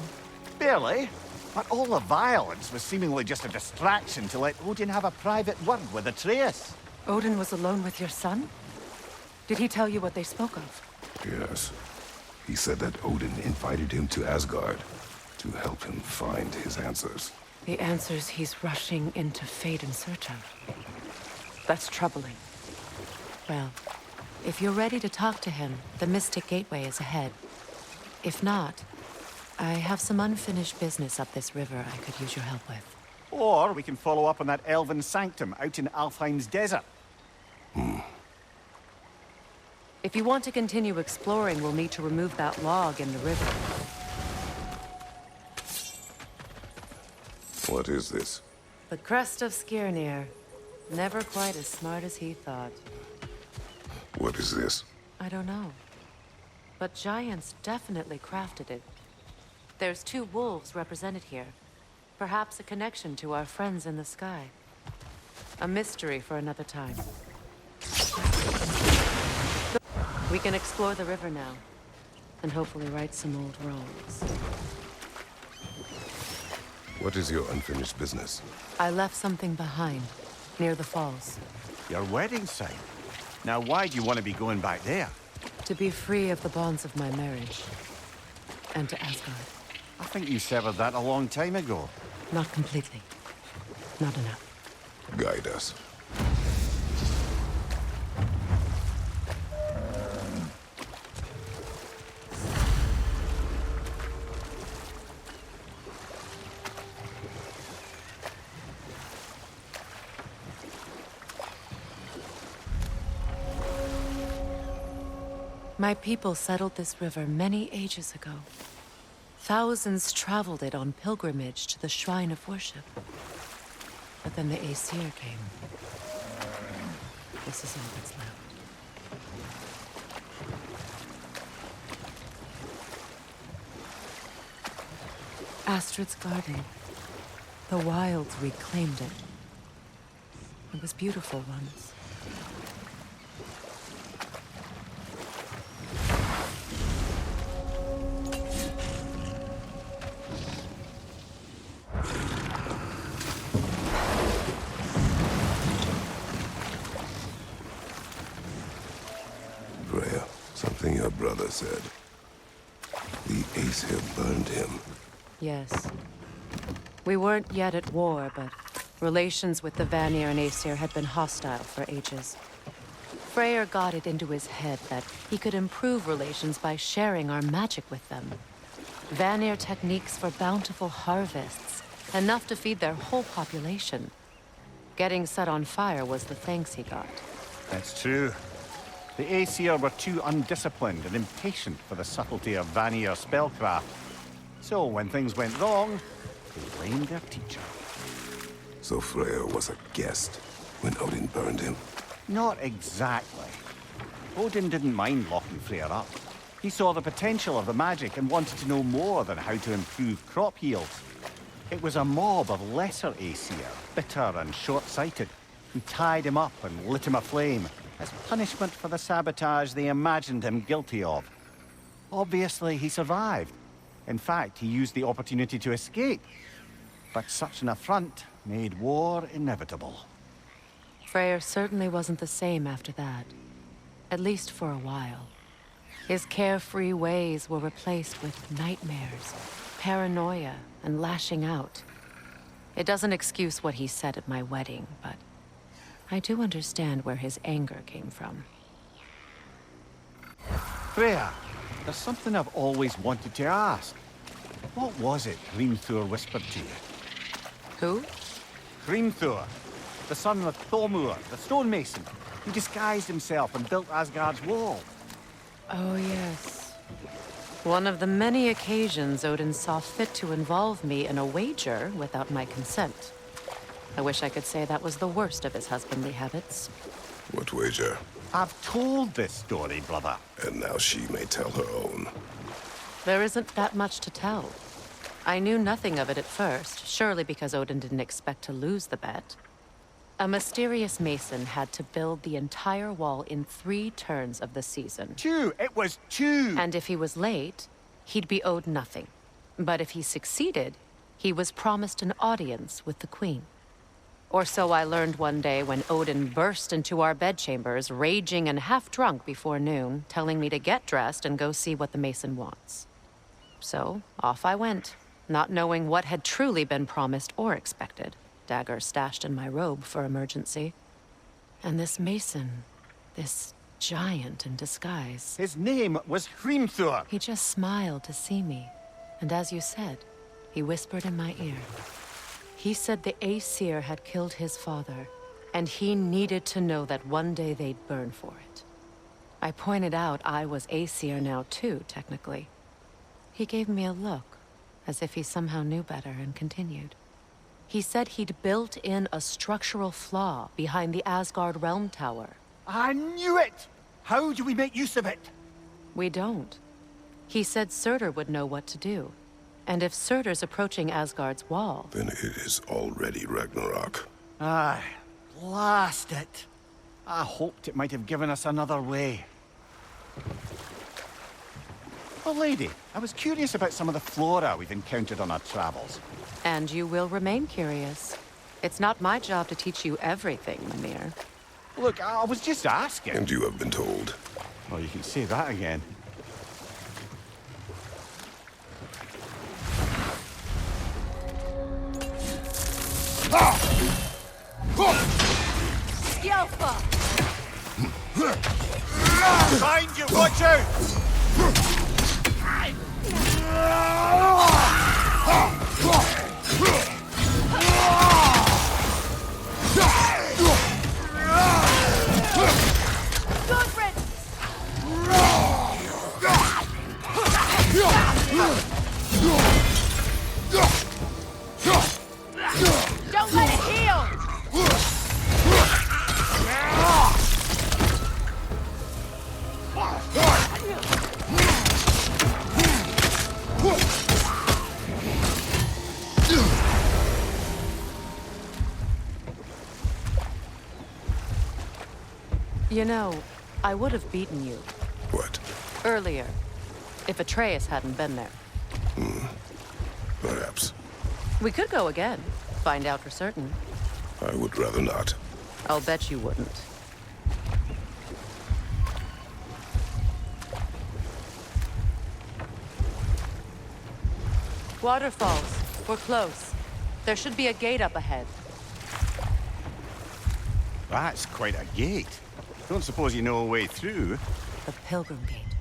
Barely. But all the violence was seemingly just a distraction to let Odin have a private word with Atreus. Odin was alone with your son? Did he tell you what they spoke of? Yes. He said that Odin invited him to Asgard to help him find his answers. The answers he's rushing into fate in search of. That's troubling. Well, if you're ready to talk to him, the Mystic Gateway is ahead. If not, I have some unfinished business up this river I could use your help with. Or we can follow up on that elven sanctum out in Alfheim's desert. If you want to continue exploring, we'll need to remove that log in the river. What is this? The crest of Skirnir. Never quite as smart as he thought. What is this? I don't know. but giants definitely crafted it. There's 2 wolves represented here. Perhaps a connection to our friends in the sky. A mystery for another time. We can explore the river now, and hopefully right some old wrongs. What is your unfinished business? I left something behind, near the falls. Your wedding site. Now, why do you want to be going back there? To be free of the bonds of my marriage. And to Asgard. I think you severed that a long time ago. Not completely. Not enough. Guide us. My people settled this river many ages ago. Thousands traveled it on pilgrimage to the shrine of worship. But then the Aesir came. This is all that's left. Astrid's garden. The wilds reclaimed it. It was beautiful once. Something your brother said. The Aesir burned him. Yes. We weren't yet at war, but relations with the Vanir and Aesir had been hostile for ages. Freyr got it into his head that he could improve relations by sharing our magic with them. Vanir techniques for bountiful harvests, enough to feed their whole population. Getting set on fire was the thanks he got. That's true. The Aesir were too undisciplined and impatient for the subtlety of Vanir spellcraft. So when things went wrong, they blamed their teacher. So Freyr was a guest when Odin burned him? Not exactly. Odin didn't mind locking Freyr up. He saw the potential of the magic and wanted to know more than how to improve crop yields. It was a mob of lesser Aesir, bitter and short-sighted, who tied him up and lit him aflame as punishment for the sabotage they imagined him guilty of. Obviously, he survived. In fact, he used the opportunity to escape. But such an affront made war inevitable. Freyr certainly wasn't the same after that. At least for a while. His carefree ways were replaced with nightmares, paranoia, and lashing out. It doesn't excuse what he said at my wedding, but I do understand where his anger came from. Freyr, there's something I've always wanted to ask. What was it Hrimthur whispered to you? Who? Hrimthur, the son of Thormur, the stonemason, who disguised himself and built Asgard's wall. Oh, yes. One of the many occasions Odin saw fit to involve me in a wager without my consent. I wish I could say that was the worst of his husbandly habits. What wager? I've told this story, brother. And now she may tell her own. There isn't that much to tell. I knew nothing of it at first, surely because Odin didn't expect to lose the bet. A mysterious mason had to build the entire wall in 3 turns of the season. 2! It was 2! And if he was late, he'd be owed nothing. But if he succeeded, he was promised an audience with the queen. Or so I learned one day when Odin burst into our bedchambers, raging and half-drunk before noon, telling me to get dressed and go see what the mason wants. So, off I went, not knowing what had truly been promised or expected, dagger stashed in my robe for emergency. And this mason, this giant in disguise... His name was Hrimthur! He just smiled to see me, and as you said, he whispered in my ear. He said the Aesir had killed his father, and he needed to know that one day they'd burn for it. I pointed out I was Aesir now too, technically. He gave me a look, as if he somehow knew better, and continued. He said he'd built in a structural flaw behind the Asgard realm tower. I knew it! How do we make use of it? We don't. He said Surtur would know what to do. And if Surtur's approaching Asgard's wall... Then it is already Ragnarok. Aye, blast it. I hoped it might have given us another way. Well, lady, I was curious about some of the flora we've encountered on our travels. And you will remain curious. It's not my job to teach you everything, Mimir. Look, I was just asking. And you have been told. Well, you can say that again. Skillful! Behind you, watch out! Good riddance! Don't let it heal! You know, I would have beaten you What? earlier, if Atreus hadn't been there. Perhaps. We could go again, find out for certain. I would rather not. I'll bet you wouldn't. Waterfalls. We're close. There should be a gate up ahead. That's quite a gate. Don't suppose you know a way through? The Pilgrim Gate.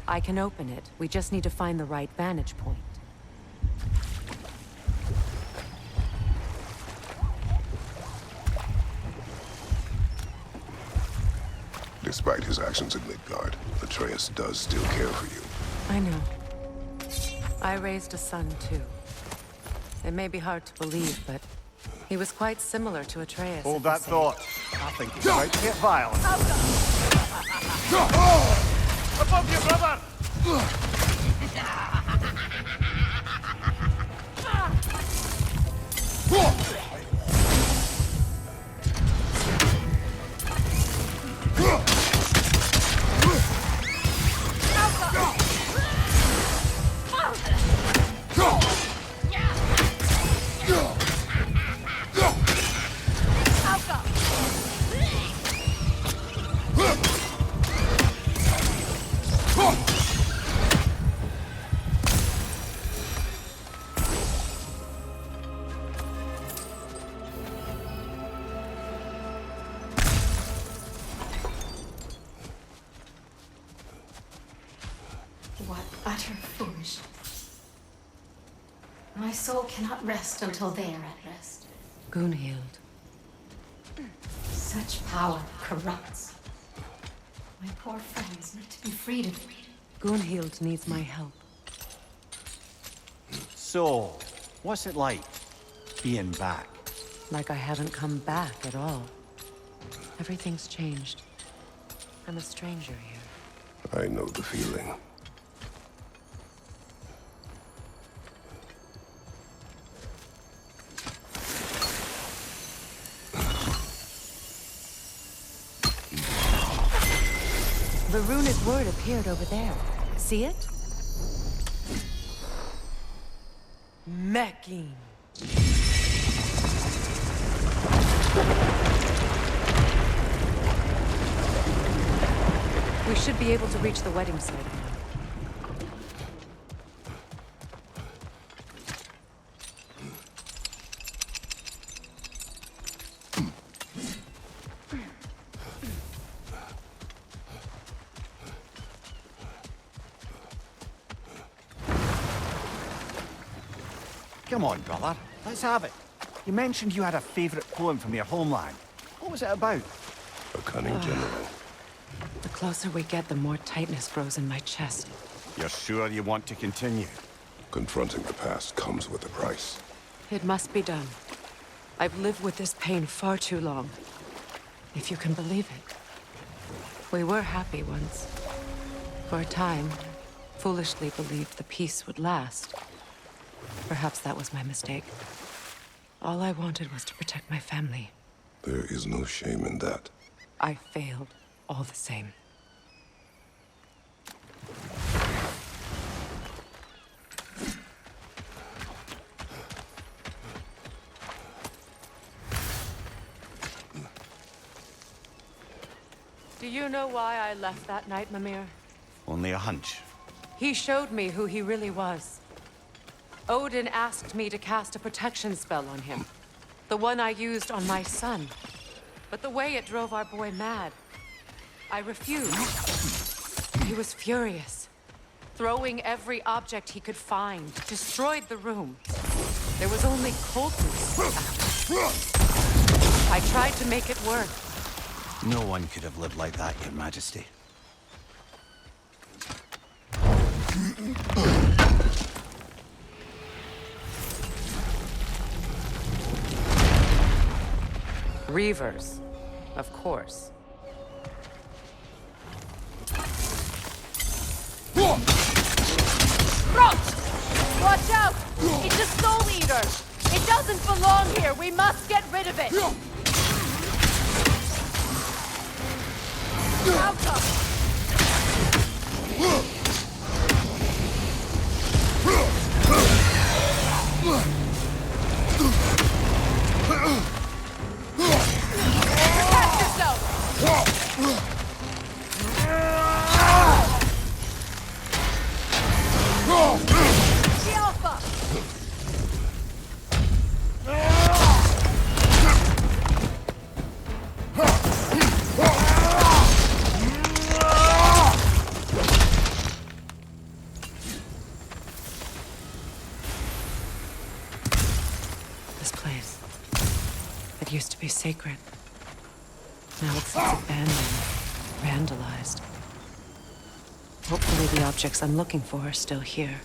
I can open it. We just need to find the right vantage point. Despite his actions in Midgard, Atreus does still care for you. I know. I raised a son, too. It may be hard to believe, but he was quite similar to Atreus. Hold that thought. I think it's about to get violent. Above you, brother! What utter foolishness. My soul cannot rest until they are at rest. Gunhild. Such power corrupts. My poor friends need to be freed of me. Gunhild needs my help. So, what's it like, being back? Like I haven't come back at all. Everything's changed. I'm a stranger here. I know the feeling. The runic word appeared over there. See it? Mecking. We should be able to reach the wedding site now. Come on, brother. Let's have it. You mentioned you had a favorite poem from your homeland. What was it about? A cunning general. The closer we get, the more tightness grows in my chest. You're sure you want to continue? Confronting the past comes with a price. It must be done. I've lived with this pain far too long. If you can believe it. We were happy once. For a time. Foolishly believed the peace would last. Perhaps that was my mistake. All I wanted was to protect my family. There is no shame in that. I failed, all the same. Do you know why I left that night, Mimir? Only a hunch. He showed me who he really was. Odin asked me to cast a protection spell on him. The one I used on my son. But the way it drove our boy mad, I refused. He was furious, throwing every object he could find, destroyed the room. There was only coldness after. I tried to make it work. No one could have lived like that, Your Majesty. Reavers, of course. Roach! Watch out! It's a soul eater! It doesn't belong here! We must get rid of it! Outcome! Protect yourself! The Alpha! This place. It used to be sacred. Now it's abandoned, vandalized. Hopefully the objects I'm looking for are still here.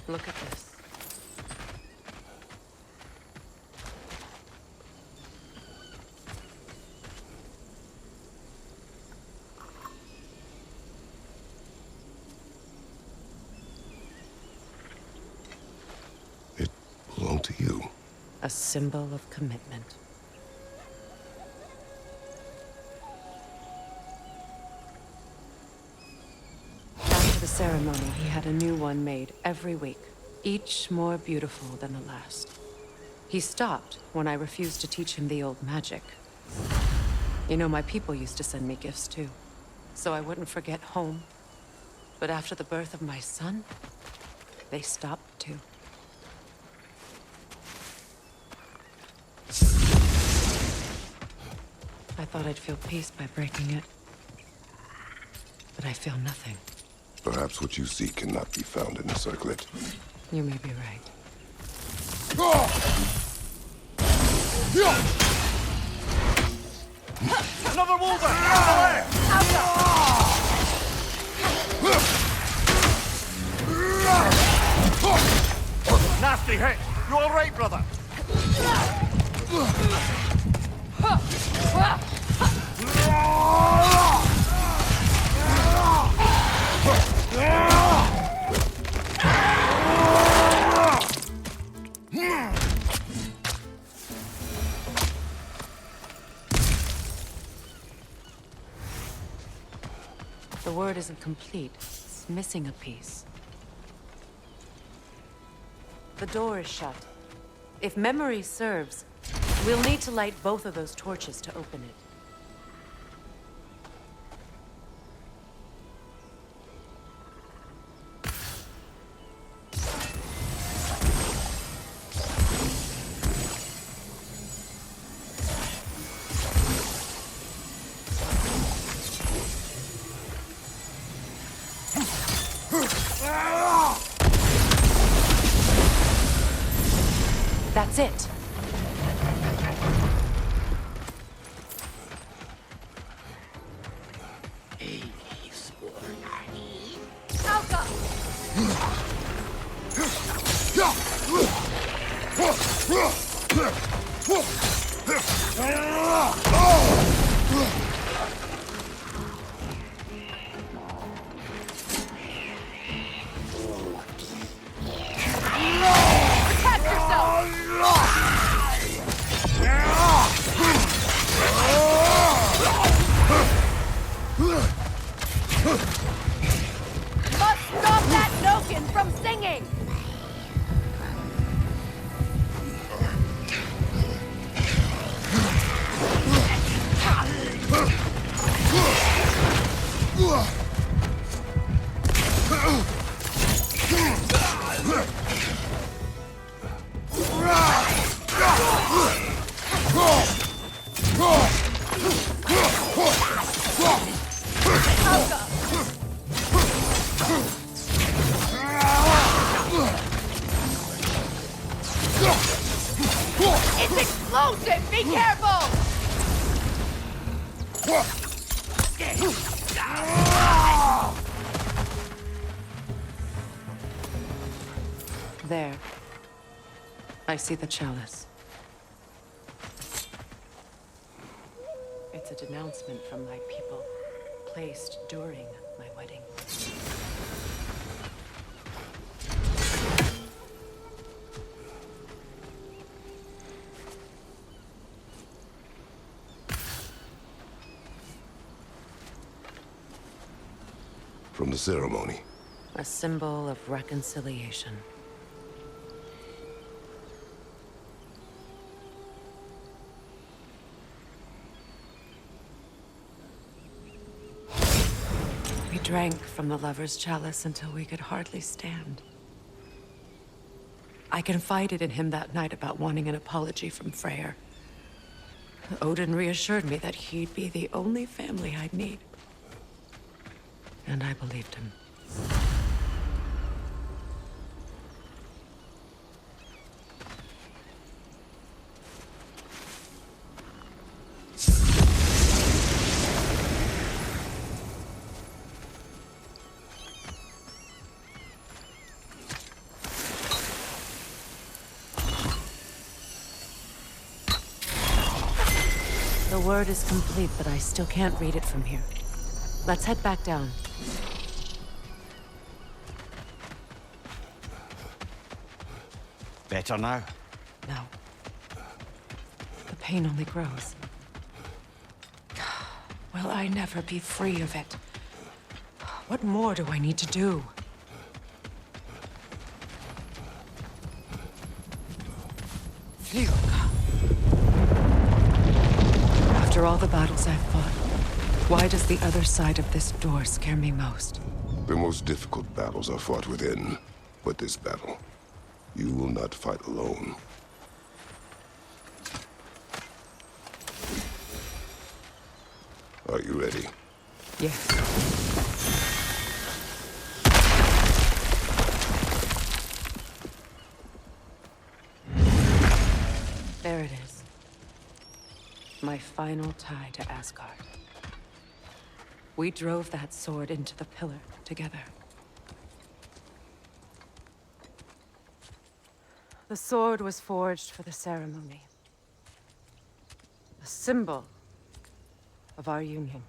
Look at this. It belonged to you. A symbol of commitment. After the ceremony, he had a new one made every week, each more beautiful than the last. He stopped when I refused to teach him the old magic. You know, my people used to send me gifts too, so I wouldn't forget home. But after the birth of my son, they stopped too. I thought I'd feel peace by breaking it. But I feel nothing. Perhaps what you seek cannot be found in the circlet. You may be right. Another wolver! Nasty hit! You all right, brother? The word isn't complete. It's missing a piece. The door is shut. If memory serves, we'll need to light both of those torches to open it. That's it. Alka! Protect yourself! Must stop that Nokin from singing! It's explosive! Be careful! There. I see the chalice. It's a denouncement from my people, placed during my wedding. From the ceremony. A symbol of reconciliation. We drank from the lover's chalice until we could hardly stand. I confided in him that night about wanting an apology from Freyr. Odin reassured me that he'd be the only family I'd need. And I believed him. The word is complete, but I still can't read it from here. Let's head back down. Better now? No. The pain only grows. Will I never be free of it? What more do I need to do? After all the battles I've fought, why does the other side of this door scare me most? The most difficult battles are fought within. But this battle, you will not fight alone. Are you ready? Yes. There it is. My final tie to Asgard. We drove that sword into the pillar together. The sword was forged for the ceremony. A symbol of our union.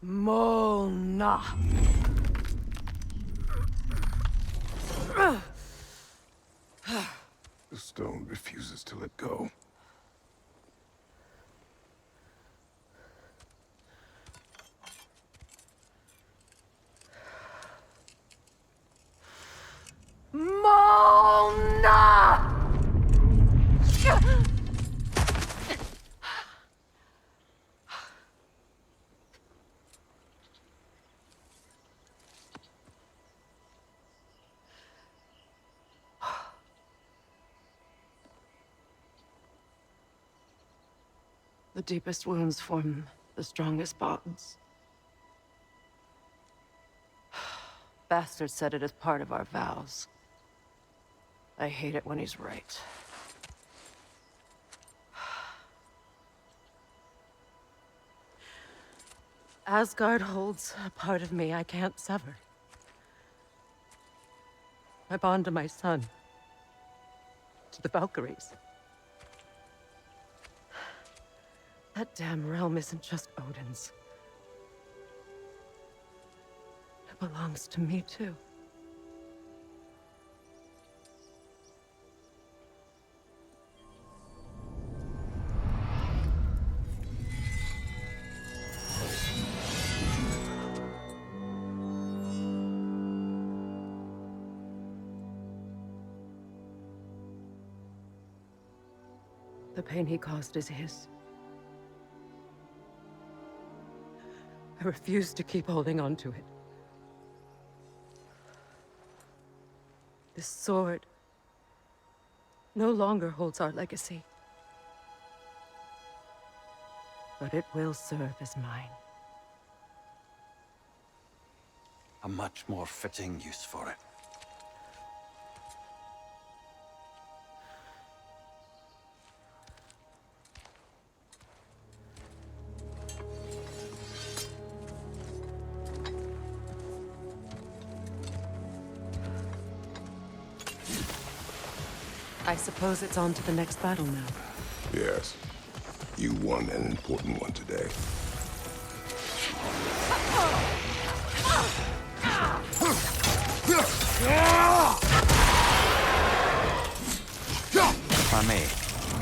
Mona. The stone refuses to let go. Mona! The deepest wounds form the strongest bonds. bastard said it as part of our vows. I hate it when he's right. Asgard holds a part of me I can't sever. I bond to my son. To the Valkyries. That damn realm isn't just Odin's. It belongs to me, too. The pain he caused is his. I refuse to keep holding on to it. This sword no longer holds our legacy. But it will serve as mine. A much more fitting use for it. I suppose it's on to the next battle now. Yes. You won an important one today. If I may.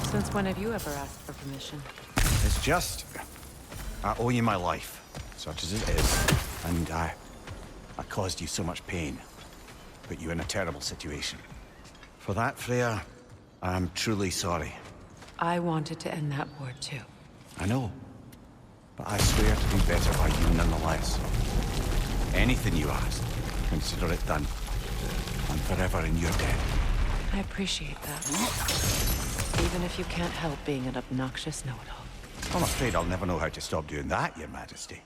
Since when have you ever asked for permission? It's just... I owe you my life, such as it is. And I caused you so much pain. Put you in a terrible situation. For that, Freya, I'm truly sorry. I wanted to end that war too. I know. But I swear to do better by you nonetheless. Anything you ask, consider it done. I'm forever in your debt. I appreciate that. Even if you can't help being an obnoxious know-it-all. I'm afraid I'll never know how to stop doing that, Your Majesty.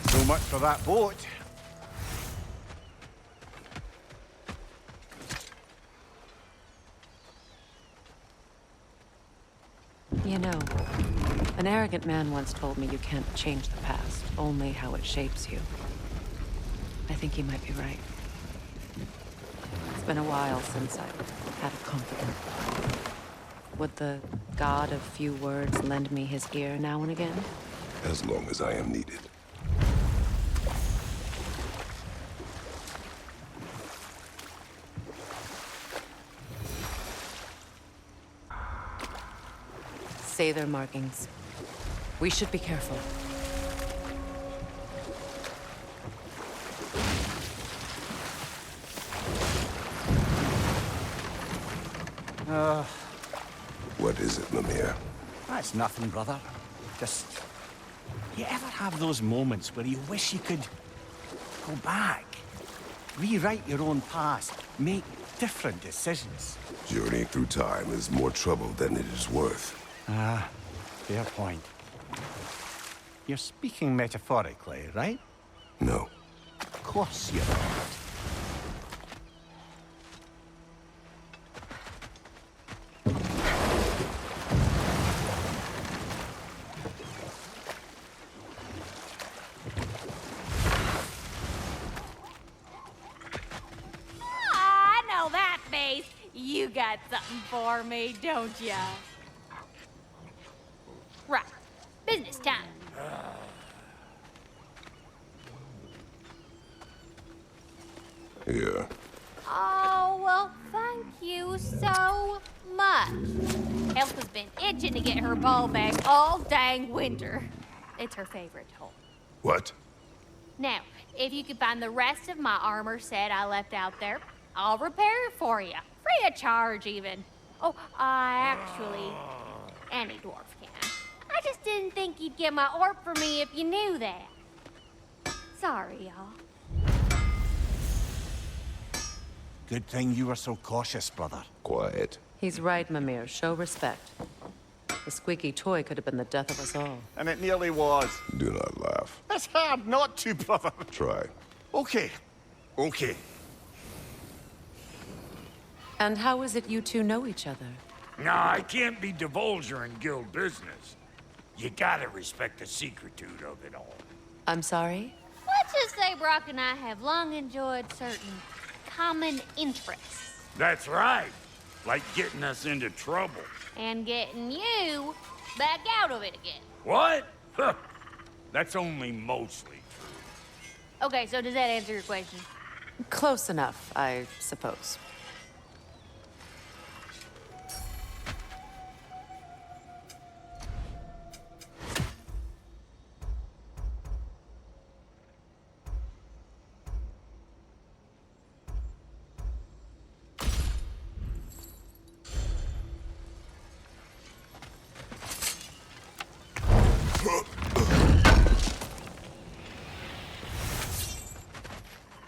So much for that boat. You know, an arrogant man once told me you can't change the past, only how it shapes you. I think he might be right. It's been a while since I've had a confidant. Would the god of few words lend me his ear now and again? As long as I am needed. Say their markings. We should be careful. What is it, Mimir? That's nothing, brother. Just... You ever have those moments where you wish you could go back? Rewrite your own past, make different decisions? Journeying through time is more trouble than it is worth. Ah, fair point. You're speaking metaphorically, right? No. Of course you're not. You got something for me, don't ya? Right. Business time. Here. Oh, well, thank you so much. Elsa's been itching to get her ball back all dang winter. It's her favorite toy. What? Now, if you could find the rest of my armor set I left out there, I'll repair it for you. Free of charge, even. Oh, actually, any dwarf can. I just didn't think you'd get my orb for me if you knew that. Sorry, y'all. Good thing you were so cautious, brother. Quiet. He's right, Mimir. Show respect. The squeaky toy could have been the death of us all. And it nearly was. Do not laugh. It's hard not to, brother. Try. Okay. Okay. And how is it you two know each other? Nah, I can't be divulger in guild business. You gotta respect the secretude of it all. I'm sorry? Let's just say Brock and I have long enjoyed certain common interests. That's right. Like getting us into trouble. And getting you back out of it again. What? Huh. That's only mostly true. Okay, so does that answer your question? Close enough, I suppose.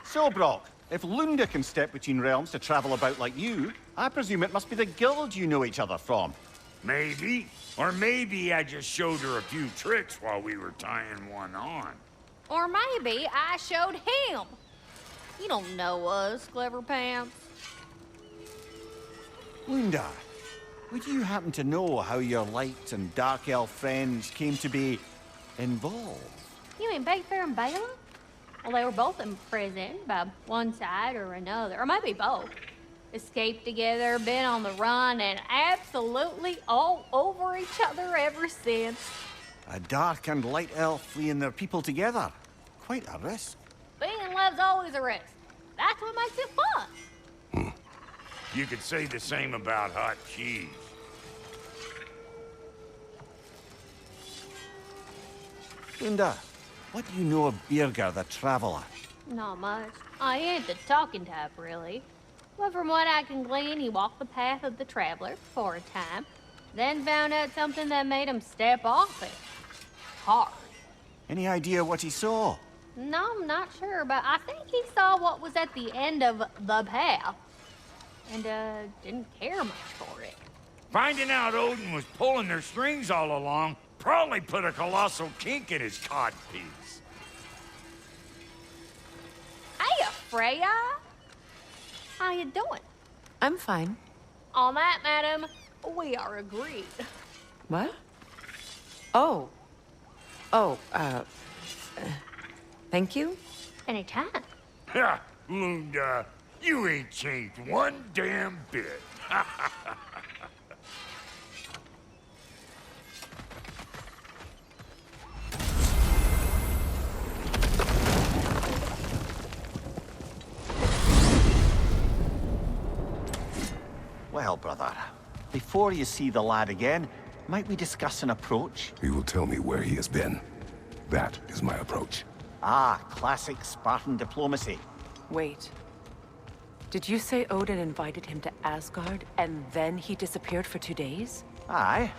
So, Brock, if Lunda can step between realms to travel about like you, I presume it must be the guild you know each other from. Maybe. Or maybe I just showed her a few tricks while we were tying one on. Or maybe I showed him. You don't know us, Clever Pants. Lunda, would you happen to know how your light and dark elf friends came to be involved? You mean Bayfair and Bala? Well, they were both imprisoned by one side or another, or maybe both. Escaped together, been on the run, and absolutely all over each other ever since. A dark and light elf fleeing their people together. Quite a risk. Being in love's always a risk. That's what makes it fun. You could say the same about hot cheese. Lunda, what do you know of Birger the Traveler? Not much. I ain't the talking type, really. But from what I can glean, he walked the path of the traveler for a time, then found out something that made him step off it. Hard. Any idea what he saw? No, I'm not sure, but I think he saw what was at the end of the path. And, didn't care much for it. Finding out Odin was pulling their strings all along probably put a colossal kink in his codpiece. Hey, Freya! How you doing? I'm fine. On that, madam, we are agreed. What? Oh. Oh, thank you? Anytime. Ha! Lunda, you ain't changed one damn bit. Well, brother, before you see the lad again, might we discuss an approach? He will tell me where he has been. That is my approach. Ah, classic Spartan diplomacy. Wait. Did you say Odin invited him to Asgard, and then he disappeared for 2 days? Aye,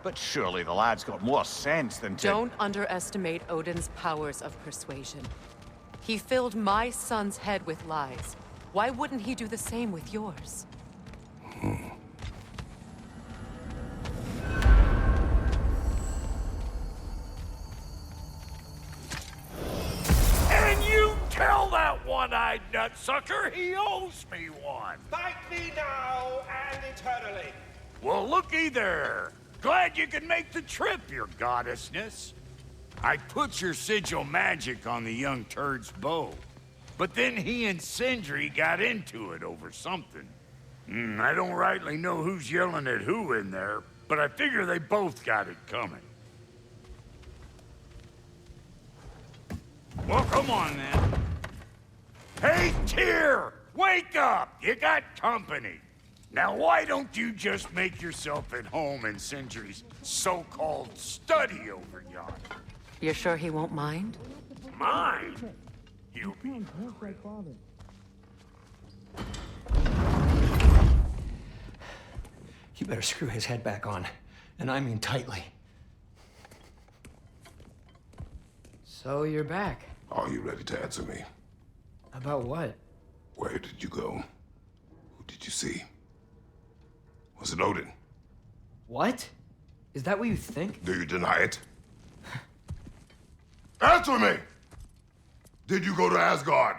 but surely the lad's got more sense than to... Don't underestimate Odin's powers of persuasion. He filled my son's head with lies. Why wouldn't he do the same with yours? And you tell that one-eyed nutsucker he owes me one. Thank me now and eternally. Well, looky there. Glad you could make the trip, your goddessness. I put your sigil magic on the young turd's bow, but then he and Sindri got into it over something. I don't rightly know who's yelling at who in there, but I figure they both got it coming. Well, come on, then. Hey, Tyr! Wake up! You got company. Now, why don't you just make yourself at home in Sindri's so-called study over yonder? You're sure he won't mind? Mind? You'll be... You better screw his head back on. And I mean tightly. So you're back. Are you ready to answer me? About what? Where did you go? Who did you see? Was it Odin? What? Is that what you think? Do you deny it? Answer me! Did you go to Asgard?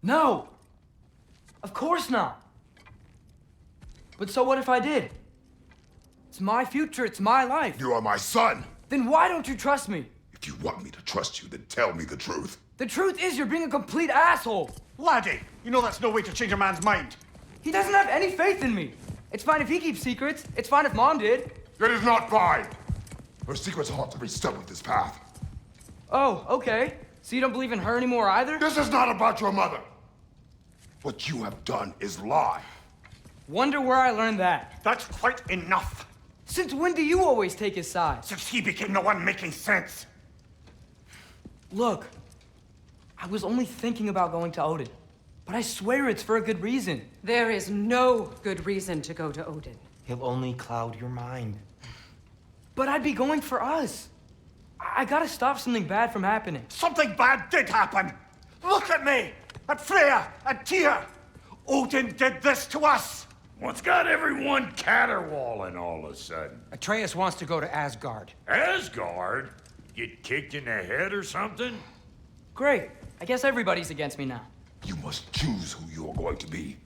No! Of course not! But so what if I did? It's my future, it's my life. You are my son! Then why don't you trust me? If you want me to trust you, then tell me the truth. The truth is you're being a complete asshole! Laddie, you know that's no way to change a man's mind. He doesn't have any faith in me. It's fine if he keeps secrets. It's fine if Mom did. It is not fine! Her secrets ought to be stuck with this path. Oh, okay. So you don't believe in her anymore either? This is not about your mother! What you have done is lie. Wonder where I learned that. That's quite enough. Since when do you always take his side? Since he became the one making sense. Look, I was only thinking about going to Odin, but I swear it's for a good reason. There is no good reason to go to Odin. He'll only cloud your mind. But I'd be going for us. I gotta stop something bad from happening. Something bad did happen. Look at me, at Freya, at Tyr. Odin did this to us. What's got everyone caterwauling all of a sudden? Atreus wants to go to Asgard. Asgard? Get kicked in the head or something? Great. I guess everybody's against me now. You must choose who you are going to be.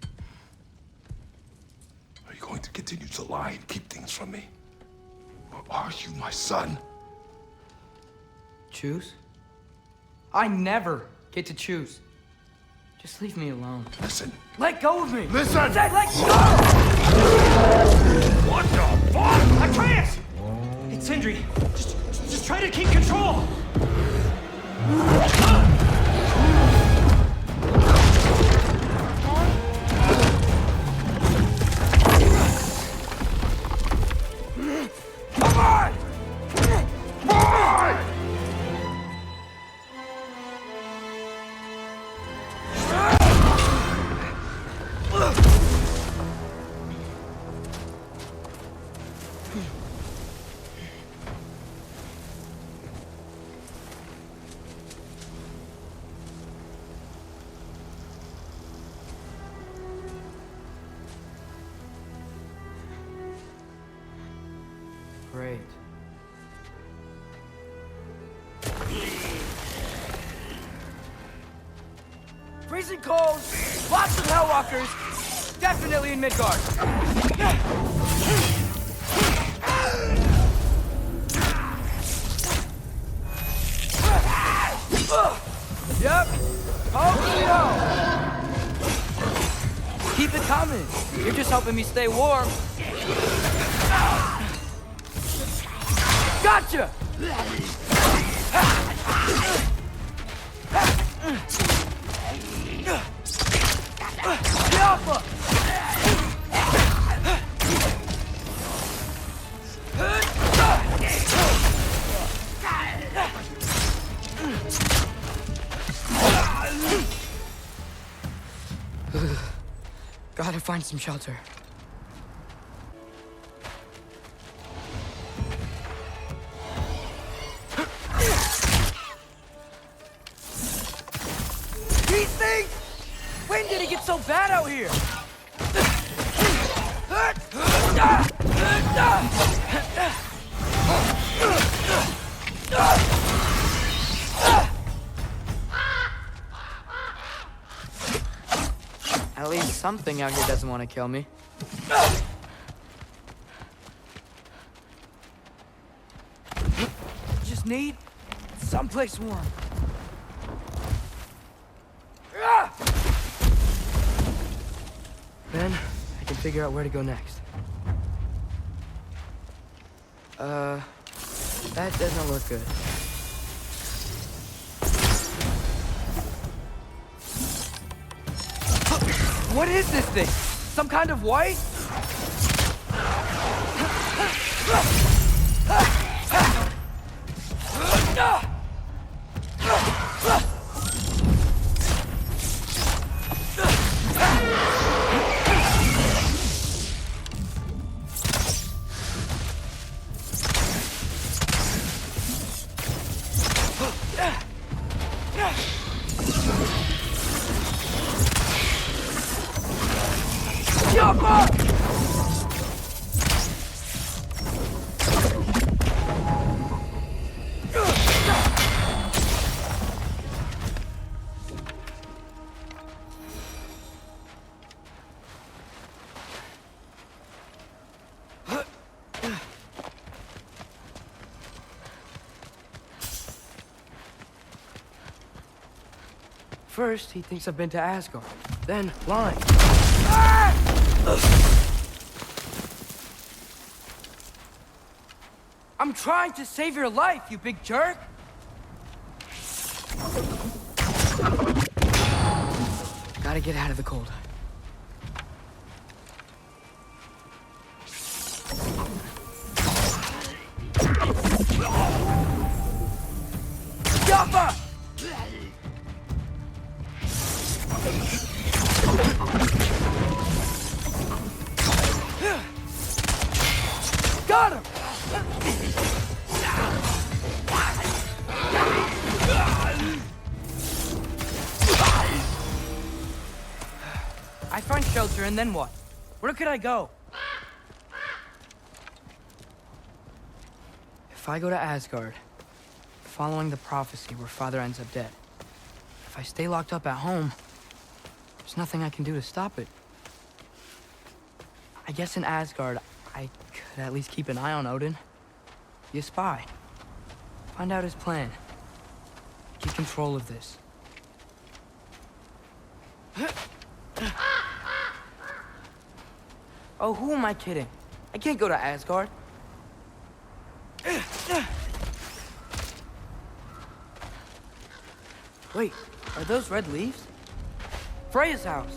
Are you going to continue to lie and keep things from me? Or are you my son? Choose? I never get to choose. Just leave me alone. Listen. Let go of me! Listen! I said let go! What the fuck? Atreus! It's Sindri. Just try to keep control! Come on! Come on! Great. Freezing cold, lots of Hellwalkers, definitely in Midgard. Yep. Hopefully no. Keep it coming. You're just helping me stay warm. Gotcha! Alpha! Gotta find some shelter. These things! When did it get so bad out here? At least something out here doesn't want to kill me. Just need someplace warm. Then I can figure out where to go next. That doesn't look good. What is this thing? Some kind of white? First, he thinks I've been to Asgard. Then, lying. I'm trying to save your life, you big jerk! Gotta get out of the cold. Yappa! Got him! I find shelter, and then what? Where could I go? If I go to Asgard, following the prophecy where Father ends up dead, if I stay locked up at home, there's nothing I can do to stop it. I guess in Asgard, I could at least keep an eye on Odin. Be a spy. Find out his plan. Get control of this. Oh, who am I kidding? I can't go to Asgard. Wait, are those red leaves? Freya's house.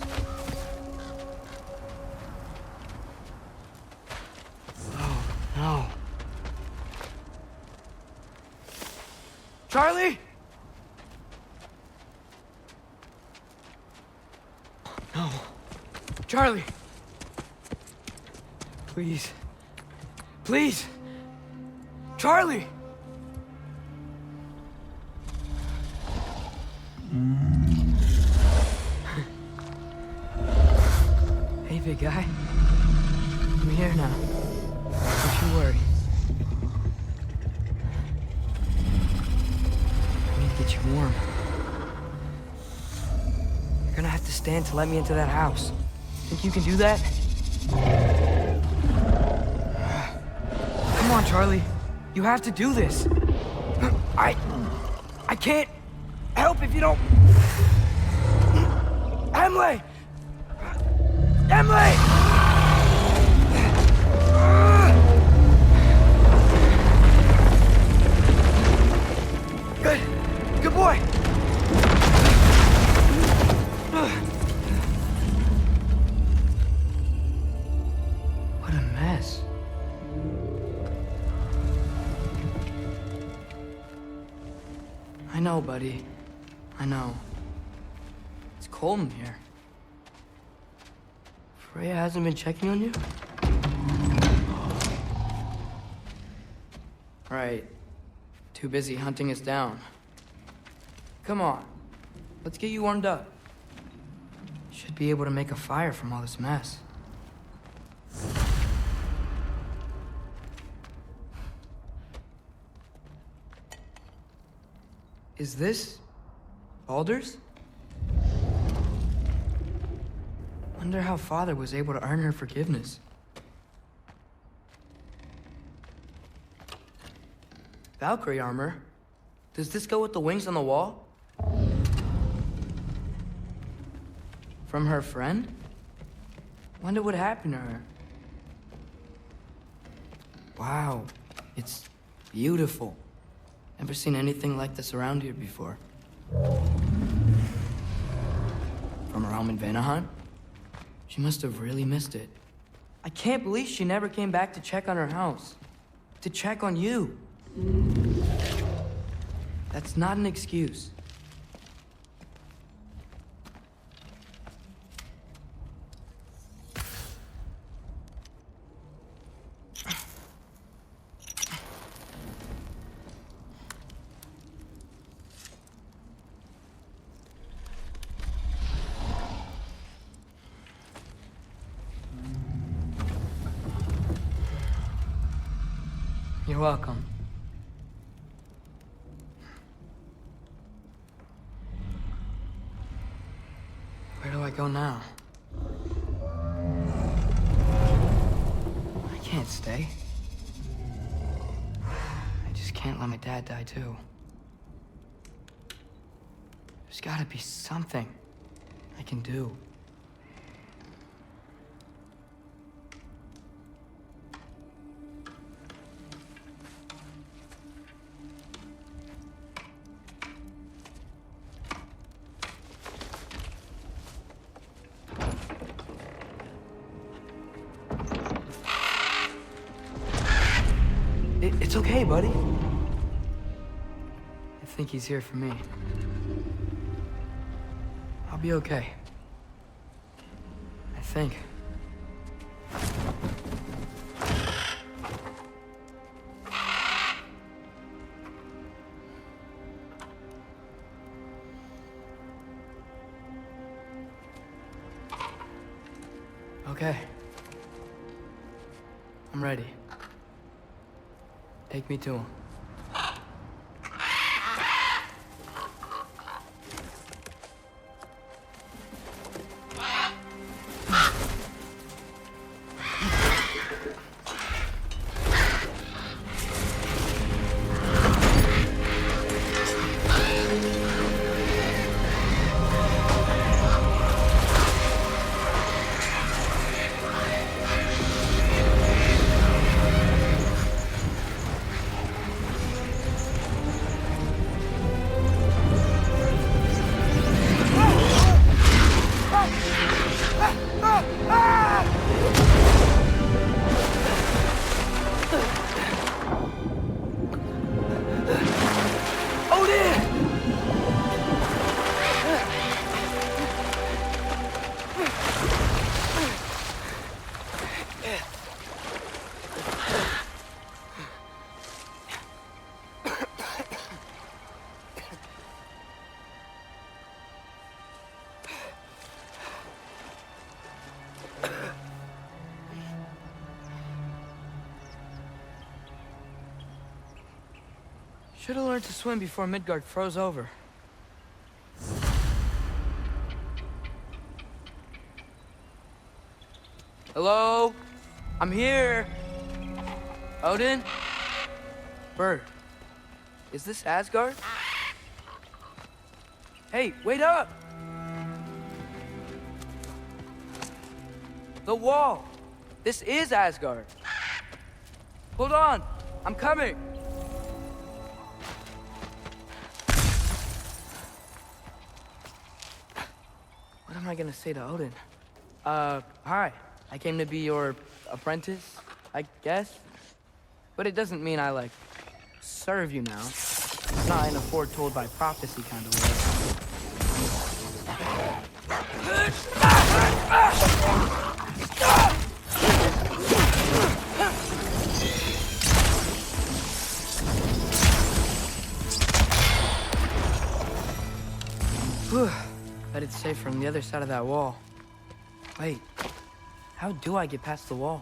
Oh, no. Charlie? No. Charlie. Please. Please. Charlie! Hey, big guy. I'm here now. Don't you worry. I need to get you warm. You're gonna have to stand to let me into that house. Think you can do that? Come on, Charlie. You have to do this. I can't help if you don't... Emily! Emily! Good. Good boy. What a mess. I know, buddy. I know. It's cold in here. Freya hasn't been checking on you? Right. Too busy hunting us down. Come on. Let's get you warmed up. Should be able to make a fire from all this mess. Is this Baldur's? Wonder how Father was able to earn her forgiveness. Valkyrie armor? Does this go with the wings on the wall? From her friend? Wonder what happened to her. Wow, it's beautiful. Never seen anything like this around here before. From her home in Vanaheim? She must have really missed it. I can't believe she never came back to check on her house. To check on you. That's not an excuse. You're welcome. Where do I go now? I can't stay. I just can't let my dad die too. There's gotta be something I can do. It's okay, buddy. I think he's here for me. I'll be okay. I think. Okay. I'm ready. Take me to him. Should have learned to swim before Midgard froze over. Hello? I'm here. Odin? Bird. Is this Asgard? Hey, wait up! The wall! This is Asgard. Hold on, I'm coming. What am I gonna say to Odin? Hi. I came to be your apprentice, I guess. But it doesn't mean I, like, serve you now. Not in a foretold by prophecy kind of way. Whew. Bet it's safe from the other side of that wall. Wait, how do I get past the wall?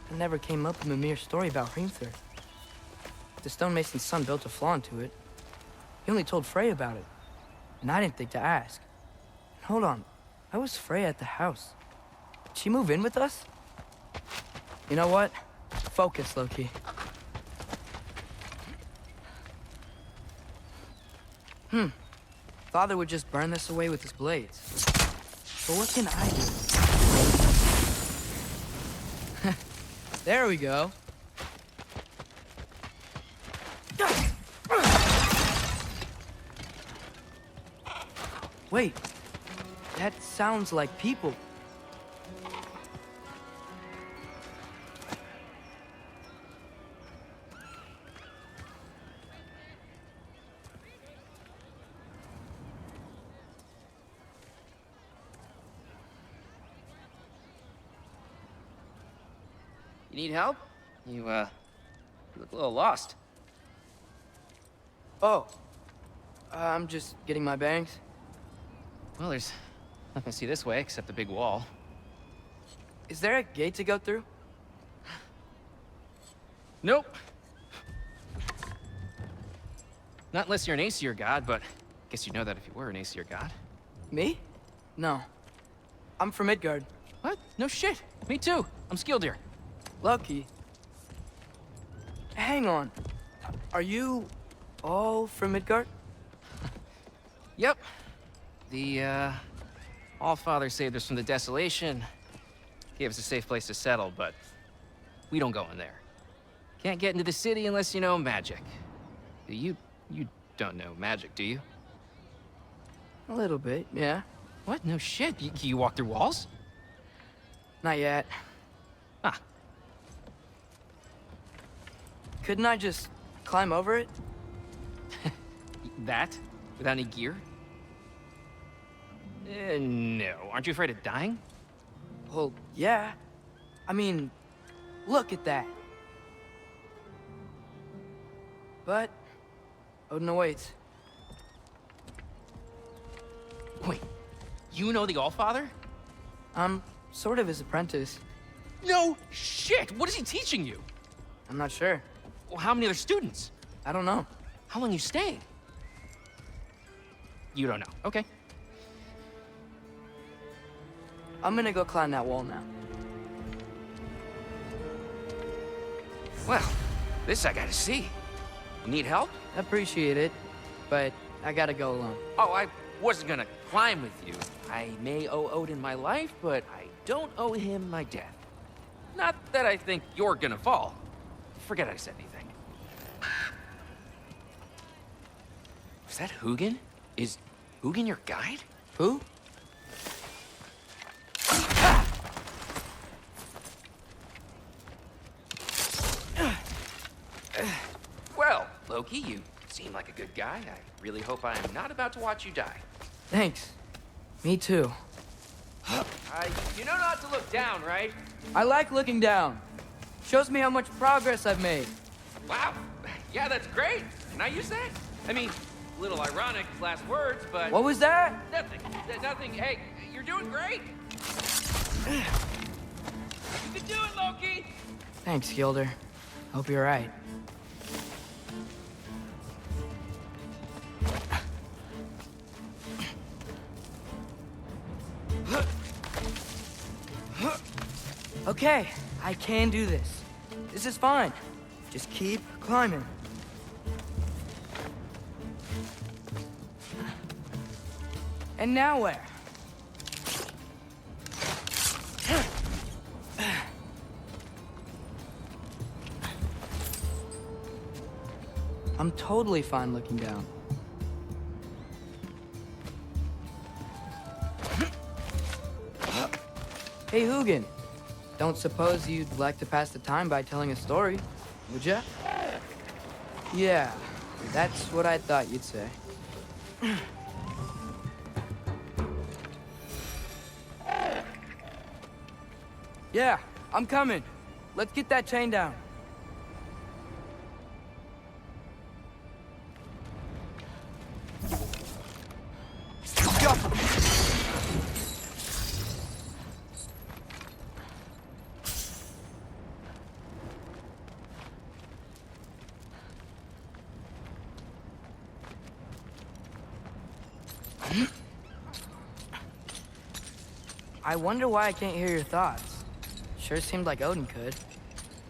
It never came up in the mere story about Hrimthur. The stonemason's son built a flaw into it. He only told Frey about it, and I didn't think to ask. Hold on, how was Frey at the house? Did she move in with us? You know what? Focus, Loki. Father would just burn this away with his blades. But what can I do? There we go. Wait, that sounds like people. You need help? You look a little lost. Oh, I'm just getting my bearings. Well, there's nothing to see this way except the big wall. Is there a gate to go through? Nope. Not unless you're an Aesir god, but I guess you'd know that if you were an Aesir god. Me? No. I'm from Midgard. What? No shit. Me too. I'm Skildir. Lucky. Hang on. Are you all from Midgard? Yep. The, All-Father saved us from the desolation. Gave us a safe place to settle, but we don't go in there. Can't get into the city unless you know magic. You don't know magic, do you? A little bit, yeah. What? No shit. You walk through walls? Not yet. Ah. Couldn't I just climb over it? That? Without any gear? No. Aren't you afraid of dying? Well, yeah. I mean, look at that. But Odin awaits. Wait, you know the Allfather? I'm sort of his apprentice. No shit! What is he teaching you? I'm not sure. Well, how many other students? I don't know. How long you staying? You don't know. Okay. I'm gonna go climb that wall now. Well, this I gotta see. You need help? Appreciate it, but I gotta go alone. Oh, I wasn't gonna climb with you. I may owe Odin my life, but I don't owe him my death. Not that I think you're gonna fall. Forget I said anything. Was that Hugin? Is Hugin your guide? Who? Well, Loki, you seem like a good guy. I really hope I'm not about to watch you die. Thanks. Me too. You know not to look down, right? I like looking down. Shows me how much progress I've made. Wow. Yeah, that's great. Can I use that? I mean, a little ironic, last words, but... What was that? Nothing. Nothing. Hey, you're doing great. You can do it, Loki. Thanks, Gilder. Hope you're right. Okay, I can do this. This is fine. Just keep climbing. And now where? I'm totally fine looking down. Hey, Hugin. Don't suppose you'd like to pass the time by telling a story, would ya? Yeah, that's what I thought you'd say. Yeah, I'm coming. Let's get that chain down. I wonder why I can't hear your thoughts. Sure seemed like Odin could.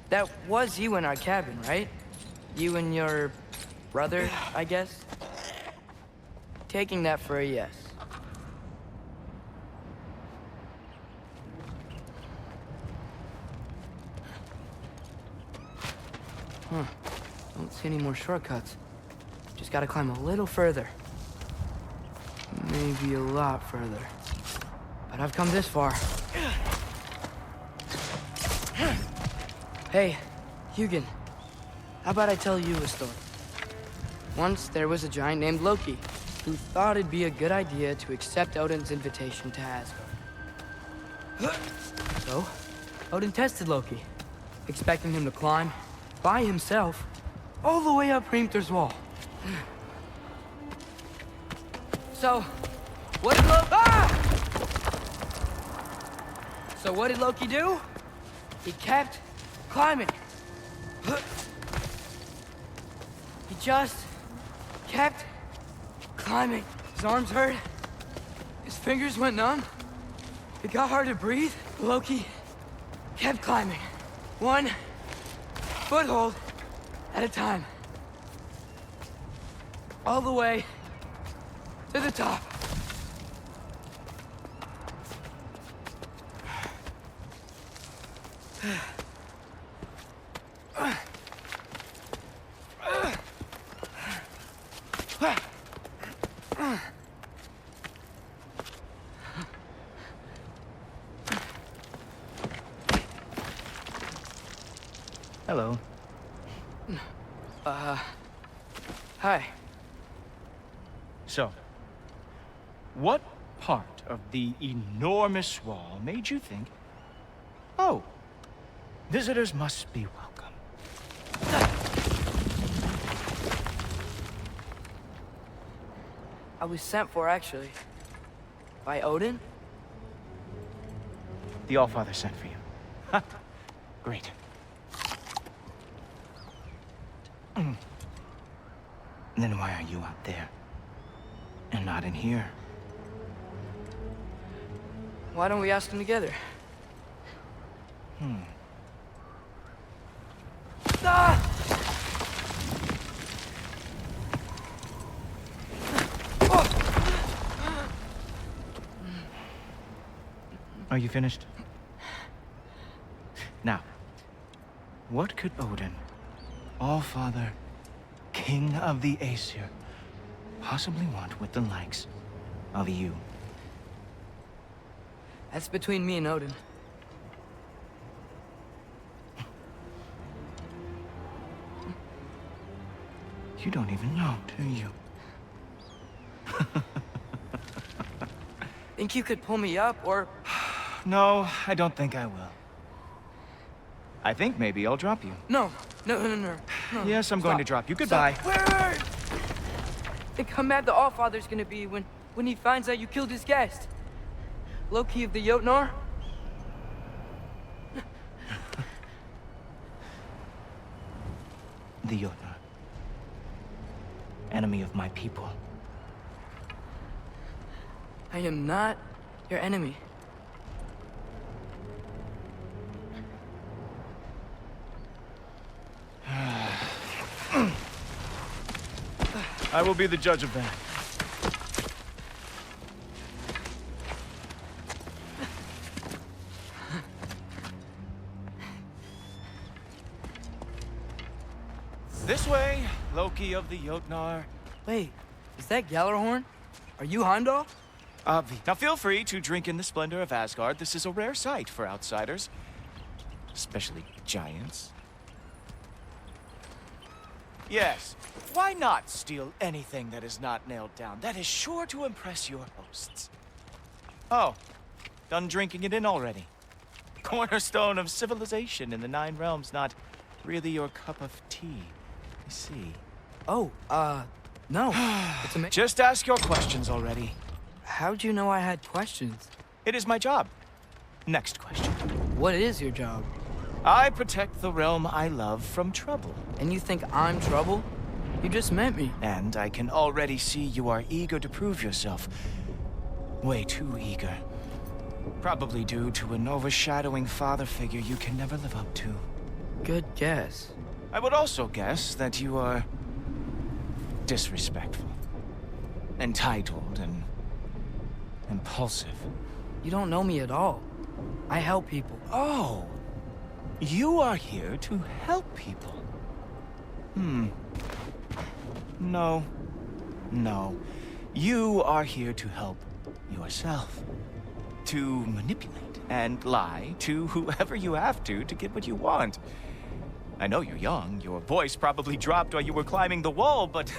That was you in our cabin, right? You and your brother, I guess? Taking that for a yes. Huh. Don't see any more shortcuts. Just gotta climb a little further. Maybe a lot further. But I've come this far. Hey, Hugin. How about I tell you a story? Once there was a giant named Loki who thought it'd be a good idea to accept Odin's invitation to Asgard. So, Odin tested Loki, expecting him to climb by himself all the way up Hrimthur's wall. So, what did Loki do? He kept climbing. He just kept climbing. His arms hurt. His fingers went numb. It got hard to breathe. Loki kept climbing. One foothold at a time. All the way to the top. Hello. Hi. So, what part of the enormous wall made you think, oh, visitors must be welcome? I was sent for, actually. By Odin? The Allfather sent for you. Ha! Great. Then why are you out there? And not in here? Why don't we ask them together? Ah! Are you finished? Now, what could Odin, Allfather, King of the Aesir, possibly want with the likes of you? That's between me and Odin. You don't even know, do you? Think you could pull me up, or... No, I don't think I will. I think maybe I'll drop you. No. Yes, I'm going to drop you. Goodbye. Wait. Think how mad the Allfather's gonna be when he finds out you killed his guest. Loki of the Jotnar? The Jotnar. Enemy of my people. I am not your enemy. I will be the judge of that. This way, Loki of the Jotnar. Wait, is that Gjallarhorn? Are you Heimdall? Now feel free to drink in the splendor of Asgard. This is a rare sight for outsiders. Especially giants. Yes, why not steal anything that is not nailed down? That is sure to impress your hosts. Oh, done drinking it in already. Cornerstone of civilization in the 9 realms, not really your cup of tea, I see. Oh, no. It's amazing. Just ask your questions already. How'd you know I had questions? It is my job. Next question. What is your job? I protect the realm I love from trouble. And you think I'm trouble? You just met me. And I can already see you are eager to prove yourself. Way too eager. Probably due to an overshadowing father figure you can never live up to. Good guess. I would also guess that you are disrespectful, entitled, and impulsive. You don't know me at all. I help people. Oh, you are here to help people. No. No. You are here to help yourself. To manipulate and lie to whoever you have to get what you want. I know you're young. Your voice probably dropped while you were climbing the wall, but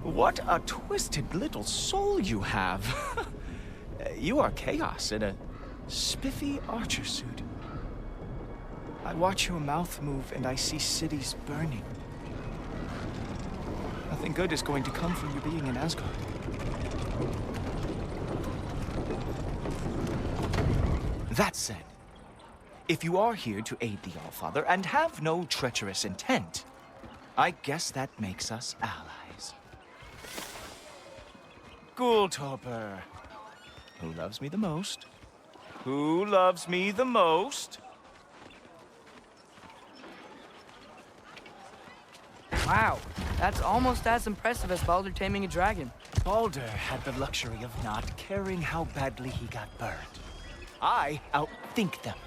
what a twisted little soul you have. You are chaos in a spiffy archer suit. I watch your mouth move and I see cities burning. Nothing good is going to come from you being in Asgard. That said, if you are here to aid the Allfather and have no treacherous intent, I guess that makes us allies. Gultorper. Who loves me the most? Who loves me the most? Wow, that's almost as impressive as Baldur taming a dragon. Baldur had the luxury of not caring how badly he got burned. I outthink them.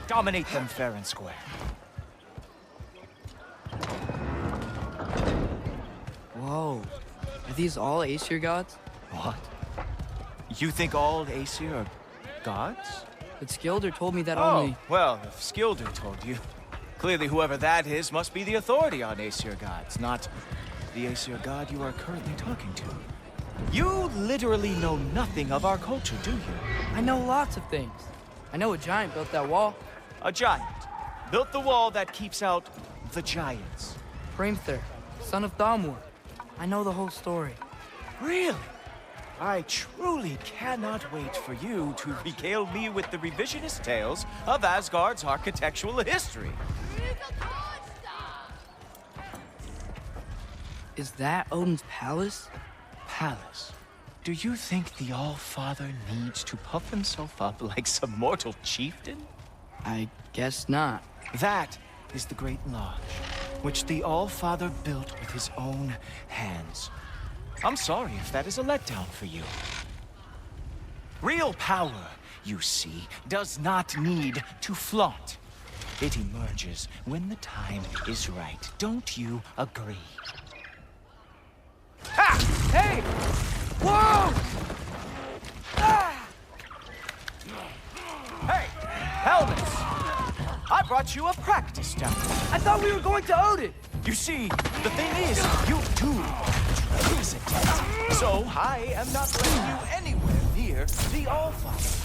Dominate them fair and square. Whoa, are these all Aesir gods? What? You think all Aesir are gods? But Skilder told me that Oh, only... well, if Skilder told you, clearly whoever that is must be the authority on Aesir gods, not the Aesir god you are currently talking to. You literally know nothing of our culture, do you? I know lots of things. I know a giant built that wall. A giant built the wall that keeps out the giants. Hrimthur, son of Thamur. I know the whole story. Really? I truly cannot wait for you to regale me with the revisionist tales of Asgard's architectural history. Is that Odin's palace? Palace? Do you think the All-Father needs to puff himself up like some mortal chieftain? I guess not. That is the Great Lodge, which the All-Father built with his own hands. I'm sorry if that is a letdown for you. Real power, you see, does not need to flaunt. It emerges when the time is right. Don't you agree? Ha! Hey! Whoa! Ah! Hey, helmets! I brought you a practice down. I thought we were going to Odin! You see, the thing is, you too treacherous intent. So I am not letting you anywhere near the All-Father.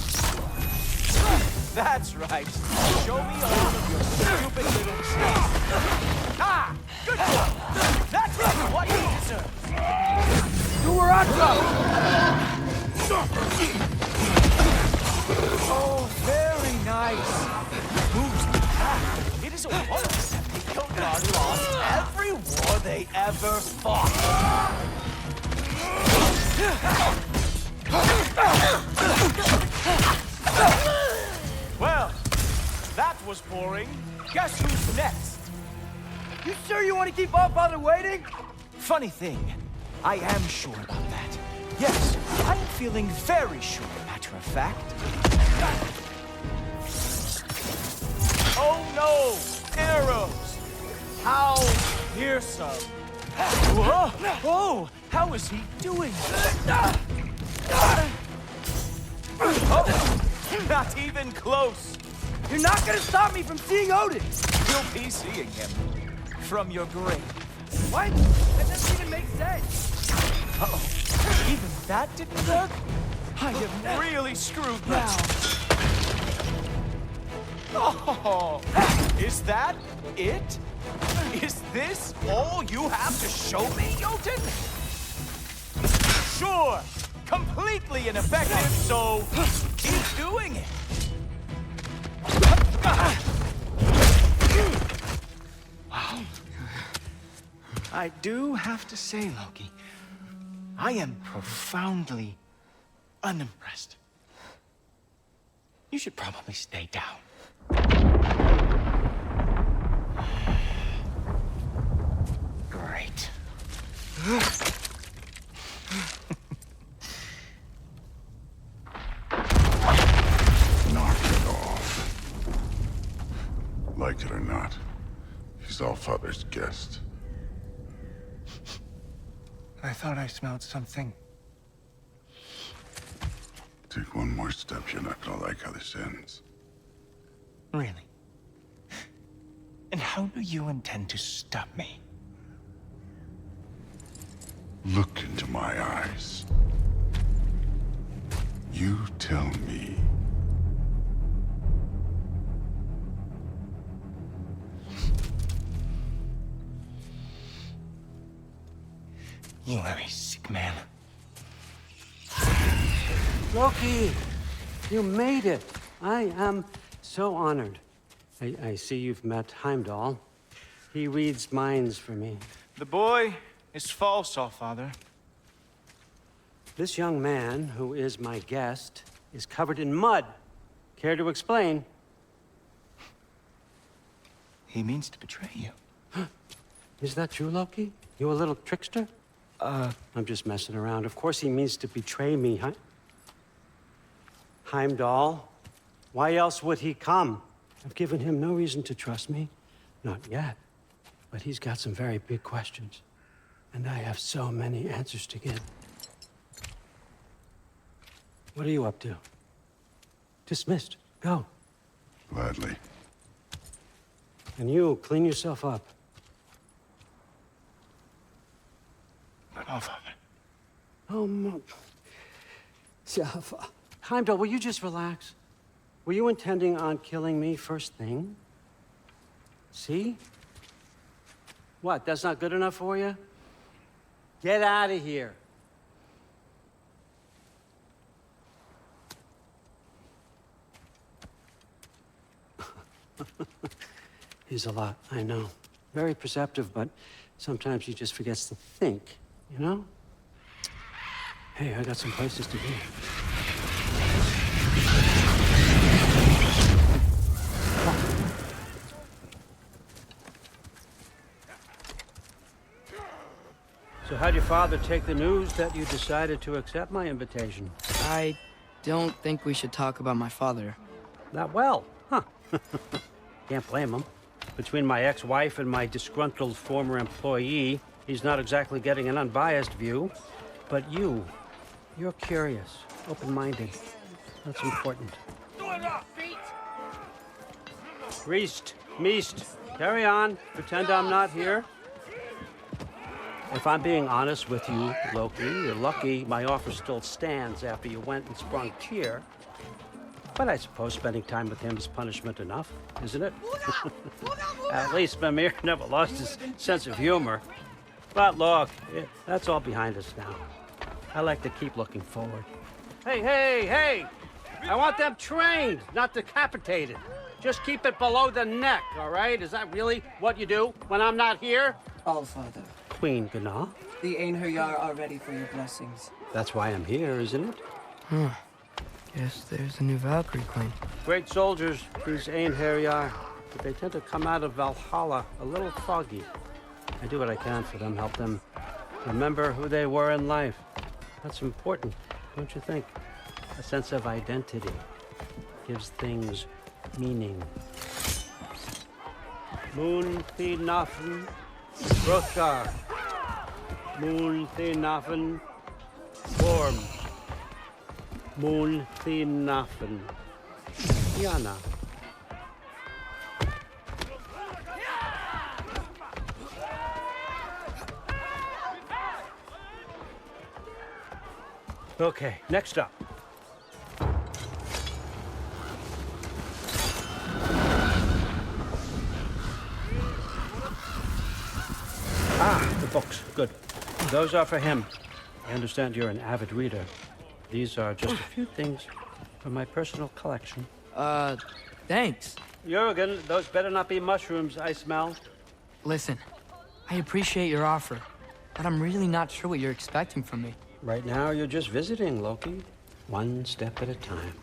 That's right. Show me all of your stupid little tricks. Ah! Good one! That's what he deserves! Oh, very nice. Moves the path. It is a wonder that the Ilgard lost every war they ever fought. Well, that was boring. Guess who's next? You sure you want to keep All-Father waiting? Funny thing, I am sure about that. Yes, I am feeling very sure, matter of fact. Oh no! Arrows! How fearsome! Whoa! Whoa! How is he doing? Oh, not even close! You're not gonna stop me from seeing Odin! You'll be seeing him from your grave. What? That doesn't even make sense! Uh-oh. Even that didn't work? I am really screwed now. Oh, is that it? Is this all you have to show me, Jotun? Sure, completely ineffective, so keep doing it. Wow. I do have to say, Loki, I am profoundly unimpressed. You should probably stay down. Great. Knock it off. Like it or not, he's Who's Allfather's guest? I thought I smelled something. Take one more step, you're not gonna like how this ends. Really? And how do you intend to stop me? Look into my eyes. You tell me. You are a sick man. Loki! You made it! I am so honored. I see you've met Heimdall. He reads minds for me. The boy is false, Allfather. This young man, who is my guest, is covered in mud. Care to explain? He means to betray you. Is that true, Loki? You a little trickster? I'm just messing around. Of course he means to betray me, huh? Heimdall? Why else would he come? I've given him no reason to trust me. Not yet. But he's got some very big questions. And I have so many answers to give. What are you up to? Dismissed. Go. Gladly. And you, clean yourself up. But Allfather. Oh, Heimdall, will you just relax? Were you intending on killing me first thing? See? What, that's not good enough for you? Get out of here. He's a lot, I know. Very perceptive, but sometimes he just forgets to think, you know? Hey, I got some places to be. So how'd your father take the news that you decided to accept my invitation? I don't think we should talk about my father. Not well, huh? Can't blame him. Between my ex-wife and my disgruntled former employee, he's not exactly getting an unbiased view. But you're curious, open-minded. That's important. Meest, carry on. Pretend I'm not here. If I'm being honest with you, Loki, you're lucky my offer still stands after you went and sprung Tyr. But I suppose spending time with him is punishment enough, isn't it? At least Mimir never lost his sense of humor. But look, that's all behind us now. I like to keep looking forward. Hey! I want them trained, not decapitated. Just keep it below the neck, all right? Is that really what you do when I'm not here? Allfather. Queen Gná. The Einherjar are ready for your blessings. That's why I'm here, isn't it? Guess there's a new Valkyrie queen. Great soldiers, these Einherjar, but they tend to come out of Valhalla a little foggy. I do what I can for them, help them remember who they were in life. That's important, don't you think? A sense of identity gives things meaning. Moon Thinafen Hrothgar. Moon Thinafen Form. Moon Thinafen Yana. Okay, next up. The books. Good. Those are for him. I understand you're an avid reader. These are just a few things from my personal collection. Thanks. Jurgen, those better not be mushrooms I smell. Listen, I appreciate your offer, but I'm really not sure what you're expecting from me. Right now, you're just visiting, Loki. One step at a time.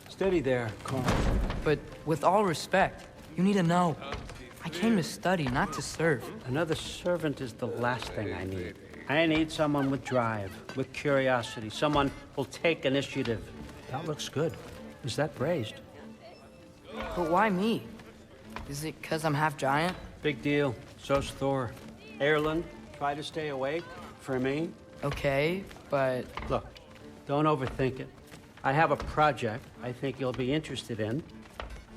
Steady there, Carl. But with all respect, you need to know. I came to study, not to serve. Another servant is the last thing I need. I need someone with drive, with curiosity, someone who'll take initiative. That looks good. Is that praised? But why me? Is it because I'm half giant? Big deal. So's Thor. Erlen, try to stay awake for me. Okay, but... Look, don't overthink it. I have a project I think you'll be interested in.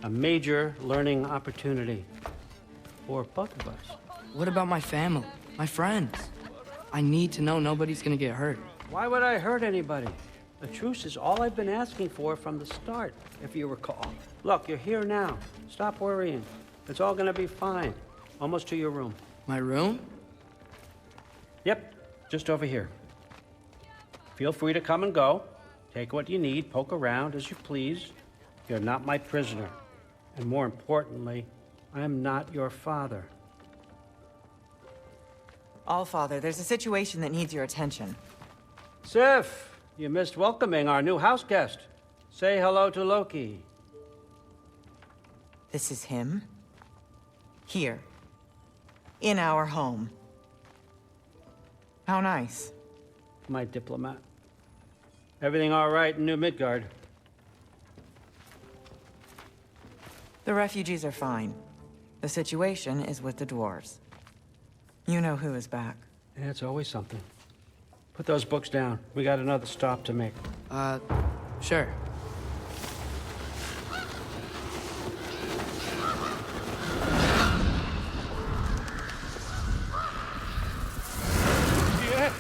A major learning opportunity for both of us. What about my family? My friends? I need to know nobody's gonna get hurt. Why would I hurt anybody? The truce is all I've been asking for from the start, if you recall. Look, you're here now. Stop worrying. It's all gonna be fine. Almost to your room. My room? Yep, just over here. Feel free to come and go. Take what you need, poke around as you please. You're not my prisoner. And more importantly, I'm not your father. Allfather, there's a situation that needs your attention. Sif, you missed welcoming our new house guest. Say hello to Loki. This is him? Here. In our home. How nice. My diplomat. Everything all right in New Midgard? The refugees are fine. The situation is with the dwarves. You know who is back. Yeah, it's always something. Put those books down. We got another stop to make. Sure. Yeah.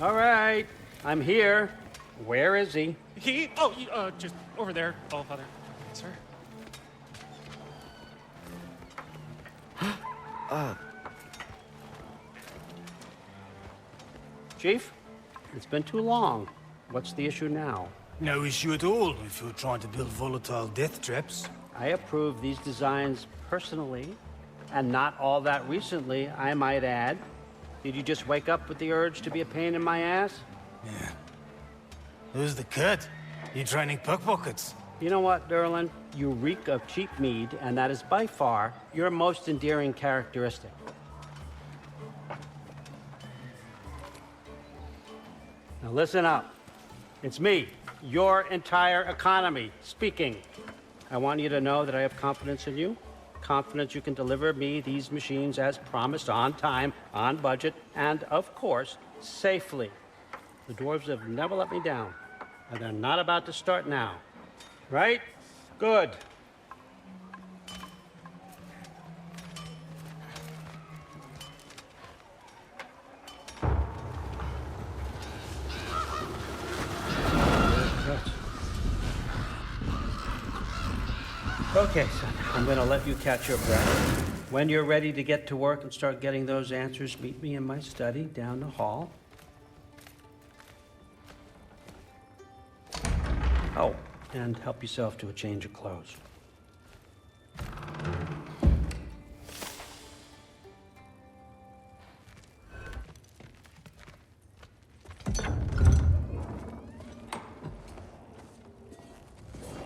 All right. I'm here. Where is he? Just over there, Allfather. Sir? Chief, it's been too long. What's the issue now? No issue at all if you're trying to build volatile death traps. I approve these designs personally, and not all that recently, I might add. Did you just wake up with the urge to be a pain in my ass? Yeah. Who's the cut? You training pickpockets? You know what, Derlin? You reek of cheap mead, and that is by far your most endearing characteristic. Now listen up. It's me, your entire economy, speaking. I want you to know that I have confidence in you. Confidence you can deliver me these machines as promised, on time, on budget, and of course, safely. The dwarves have never let me down, and they're not about to start now. Right? Good. Okay, son, I'm gonna let you catch your breath. When you're ready to get to work and start getting those answers, meet me in my study down the hall. Oh, and help yourself to a change of clothes.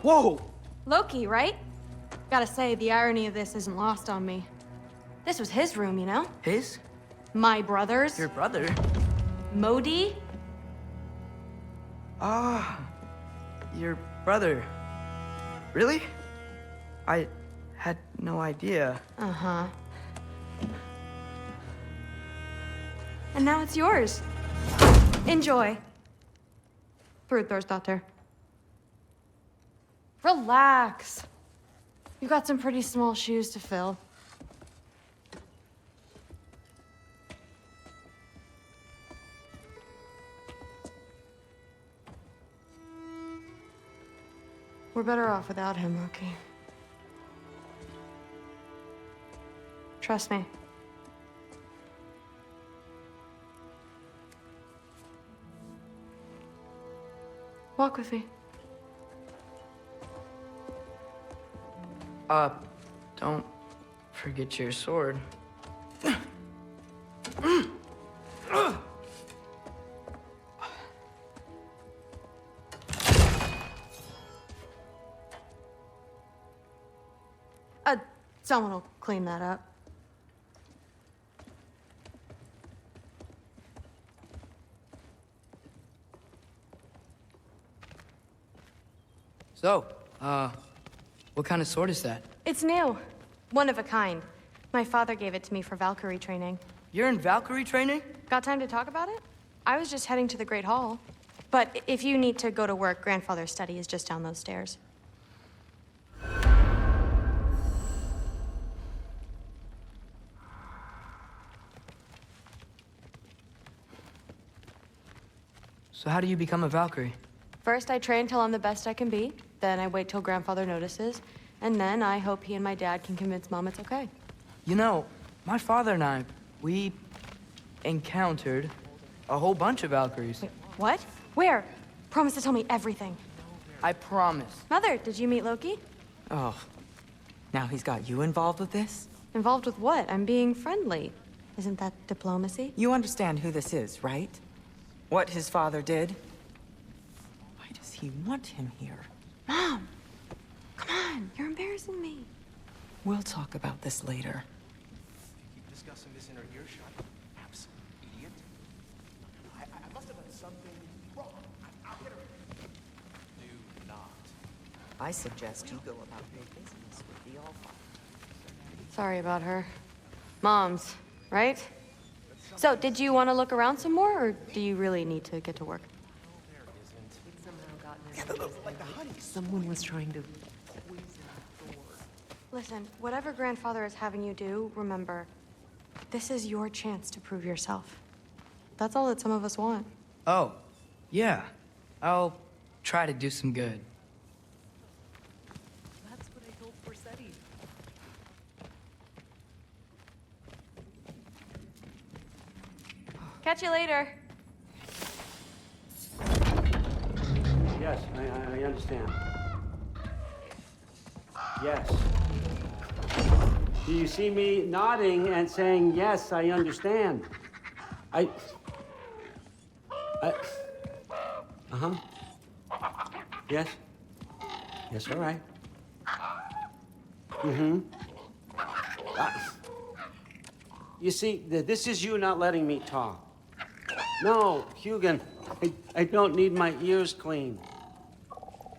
Whoa! Loki, right? Gotta say, the irony of this isn't lost on me. This was his room, you know? His? My brother's. Your brother? Modi? Ah, your brother. Really? I had no idea. Uh-huh. And now it's yours. Enjoy. Thrudthor's Relax. You've got some pretty small shoes to fill. We're better off without him, Loki. Trust me. Walk with me. Don't forget your sword. Someone will clean that up. So, what kind of sword is that? It's new. One of a kind. My father gave it to me for Valkyrie training. You're in Valkyrie training? Got time to talk about it? I was just heading to the Great Hall. But if you need to go to work, Grandfather's study is just down those stairs. So how do you become a Valkyrie? First, I train till I'm the best I can be. Then I wait till Grandfather notices. And then I hope he and my dad can convince Mom it's okay. You know, my father and I, we encountered a whole bunch of Valkyries. Wait, what? Where? Promise to tell me everything. I promise. Mother, did you meet Loki? Oh, now he's got you involved with this? Involved with what? I'm being friendly. Isn't that diplomacy? You understand who this is, right? What his father did? Why does he want him here? Mom! Come on, you're embarrassing me. We'll talk about this later. Keep discussing this in her earshot. Absolute idiot. I must have done something wrong. I'll get her. Do not. I suggest you go about your business with the Allfather. Sorry about her. Mom's, right? So, did you want to look around some more, or do you really need to get to work? Someone was trying to... Listen, whatever Grandfather is having you do, remember, this is your chance to prove yourself. That's all that some of us want. Oh, yeah. I'll try to do some good. That's what I told Corsetti. Catch you later. Yes, I understand. Yes. Do you see me nodding and saying, yes, I understand? Uh-huh. Yes? Yes, all right. Mm-hmm. You see, this is you not letting me talk. No, Hugin, I don't need my ears cleaned.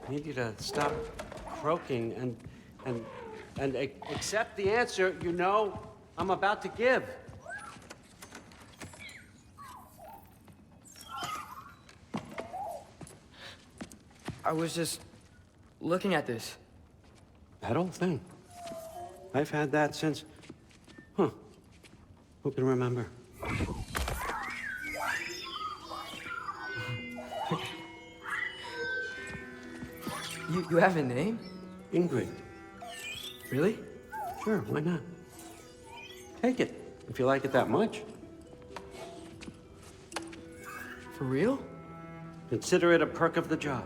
I need you to stop croaking and accept the answer you know I'm about to give. I was just looking at this. That old thing. I've had that since... Huh. Who can remember? You have a name? Ingrid. Really? Sure, why not? Take it, if you like it that much. For real? Consider it a perk of the job.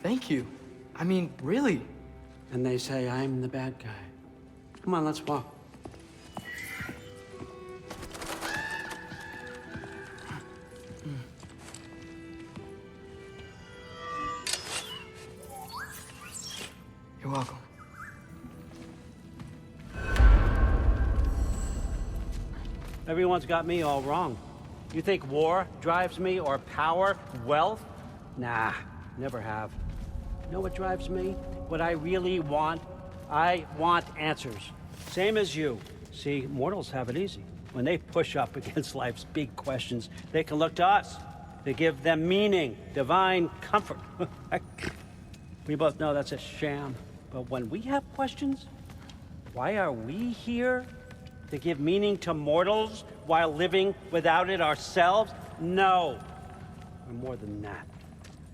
Thank you. I mean, really. And they say I'm the bad guy. Come on, let's walk. You're welcome. Everyone's got me all wrong. You think war drives me, or power, wealth? Nah, never have. You know what drives me? What I really want? I want answers. Same as you. See, mortals have it easy. When they push up against life's big questions, they can look to us. They give them meaning, divine comfort. We both know that's a sham. But when we have questions, why are we here? To give meaning to mortals while living without it ourselves? No. We're more than that.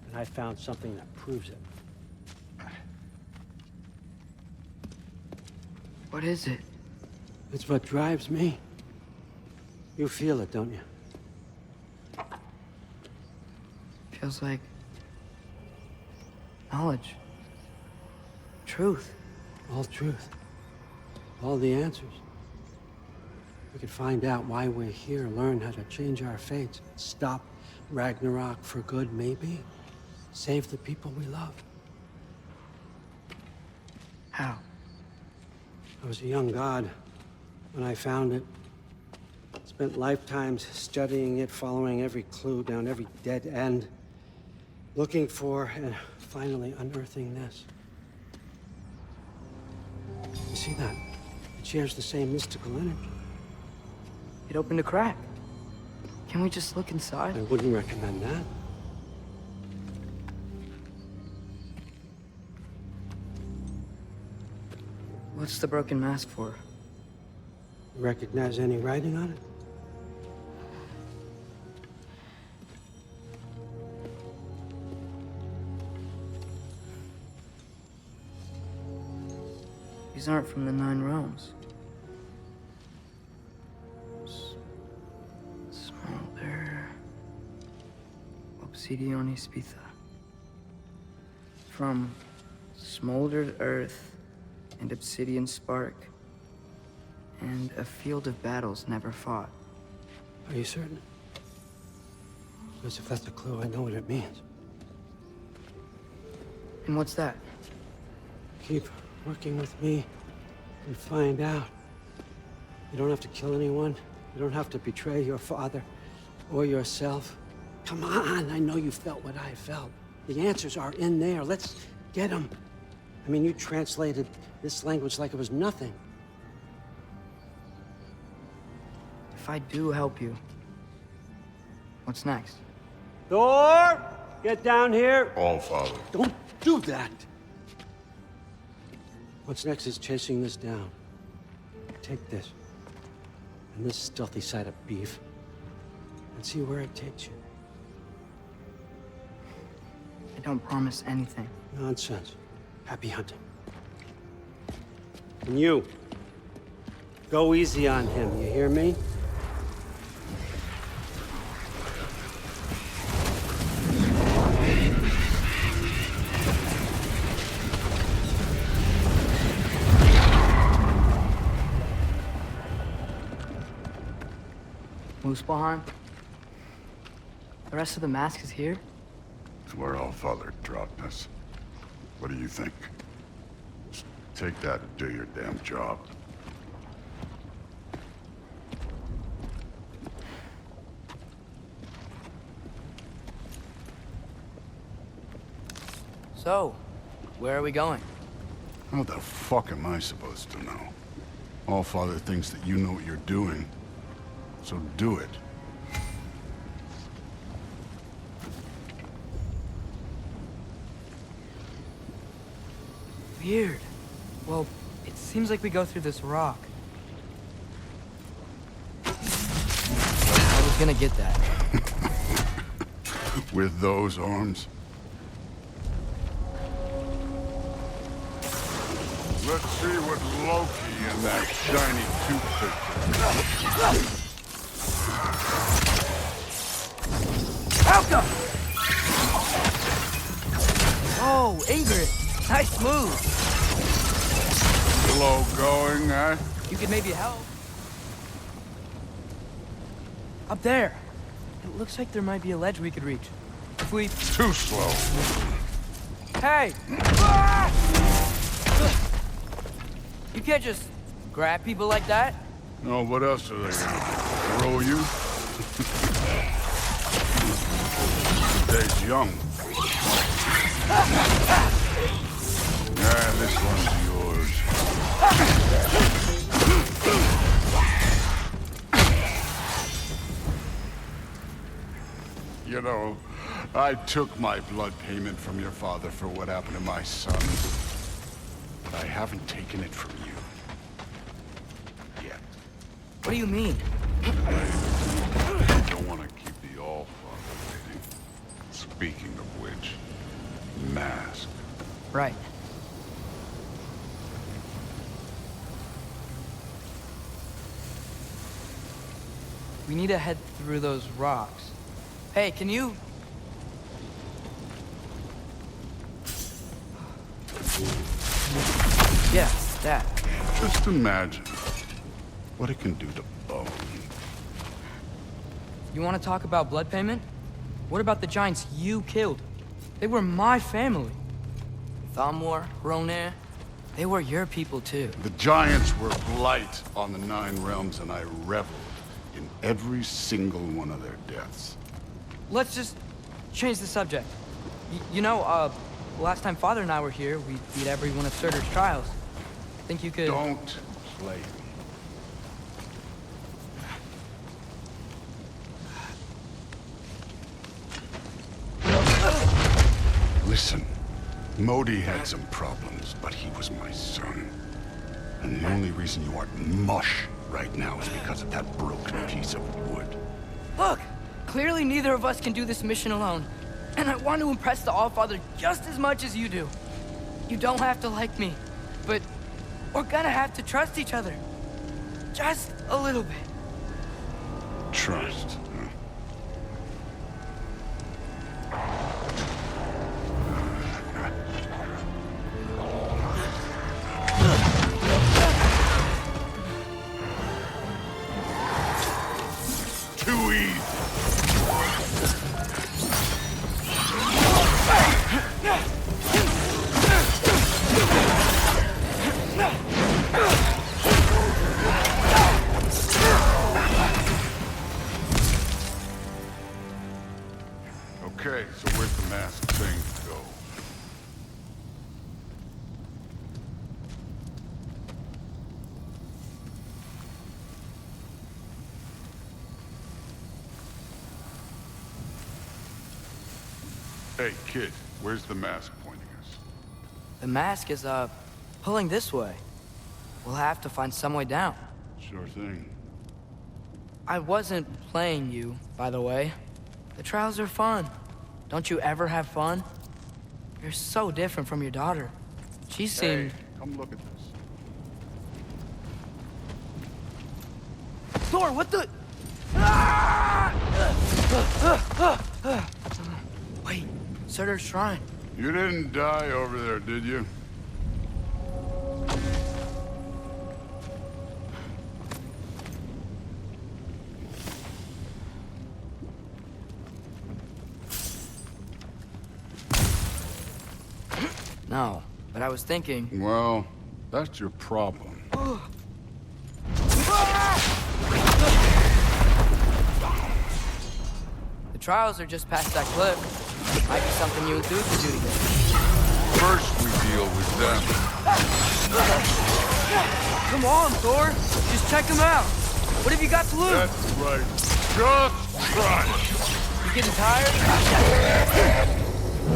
And I found something that proves it. What is it? It's what drives me. You feel it, don't you? Feels like knowledge. Truth. All truth. All the answers. We could find out why we're here, learn how to change our fates, stop Ragnarok for good, maybe. Save the people we love. How? I was a young god when I found it. Spent lifetimes studying it, following every clue down every dead end, looking for and finally unearthing this. You see that? shares the same mystical energy. It opened a crack. Can we just look inside? I wouldn't recommend that. What's the broken mask for? You recognize any writing on it? These aren't from the Nine Realms. Smolder. Obsidione Spitha. From smoldered earth and obsidian spark, and a field of battles never fought. Are you certain? Because if that's a clue, I know what it means. And what's that? Keep working with me and find out. You don't have to kill anyone. You don't have to betray your father or yourself. Come on, I know you felt what I felt. The answers are in there. Let's get them. I mean, you translated this language like it was nothing. If I do help you, what's next? Thor! Get down here! All Father. Don't do that! What's next is chasing this down. Take this, and this stealthy side of beef, and see where it takes you. I don't promise anything. Nonsense. Happy hunting. And you, go easy on him, you hear me? Muspelheim? The rest of the mask is here? It's where All Father dropped us. What do you think? Just take that and do your damn job. So, where are we going? How the fuck am I supposed to know? All Father thinks that you know what you're doing, so do it. Weird. Well, it seems like we go through this rock. I was gonna get that. With those arms? Let's see what Loki and that shiny toothpick. Alka! Oh, Ingrid! Nice move! Slow going, eh? You could maybe help. Up there. It looks like there might be a ledge we could reach. If we... Too slow. Hey! Ah! You can't just grab people like that. No, what else are they gonna throw you? Days young. Yeah, this one's yours. You know, I took my blood payment from your father for what happened to my son. But I haven't taken it from you. Yet. What do you mean? I don't want to keep the All-Father waiting. Speaking of which, mask. Right. We need to head through those rocks. Hey, can you... Yeah, that. Just imagine what it can do to bone. You want to talk about blood payment? What about the giants you killed? They were my family. Thamor, Hrungnir, they were your people too. The giants were blight on the Nine Realms, and I reveled in every single one of their deaths. Let's just change the subject. You know, last time Father and I were here, we beat every one of Surtur's trials. Think you could... Don't slave. Listen, Modi had some problems, but he was my son. And the only reason you aren't mush right now is because of that broken piece of wood. Look! Clearly neither of us can do this mission alone. And I want to impress the Allfather just as much as you do. You don't have to like me, but we're gonna have to trust each other. Just a little bit. Trust, Too easy. Okay, so where's the masked thing go? Hey, kid, where's the mask pointing us? The mask is, pulling this way. We'll have to find some way down. Sure thing. I wasn't playing you, by the way. The trials are fun. Don't you ever have fun? You're so different from your daughter. She seemed... Hey, come look at this. Thor, what the... Wait, Surtur's shrine. You didn't die over there, did you? No, but I was thinking... Well, that's your problem. The trials are just past that cliff. Might be something you would do to get. First we deal with them. Come on, Thor. Just check them out. What have you got to lose? That's right. Just try. You getting tired?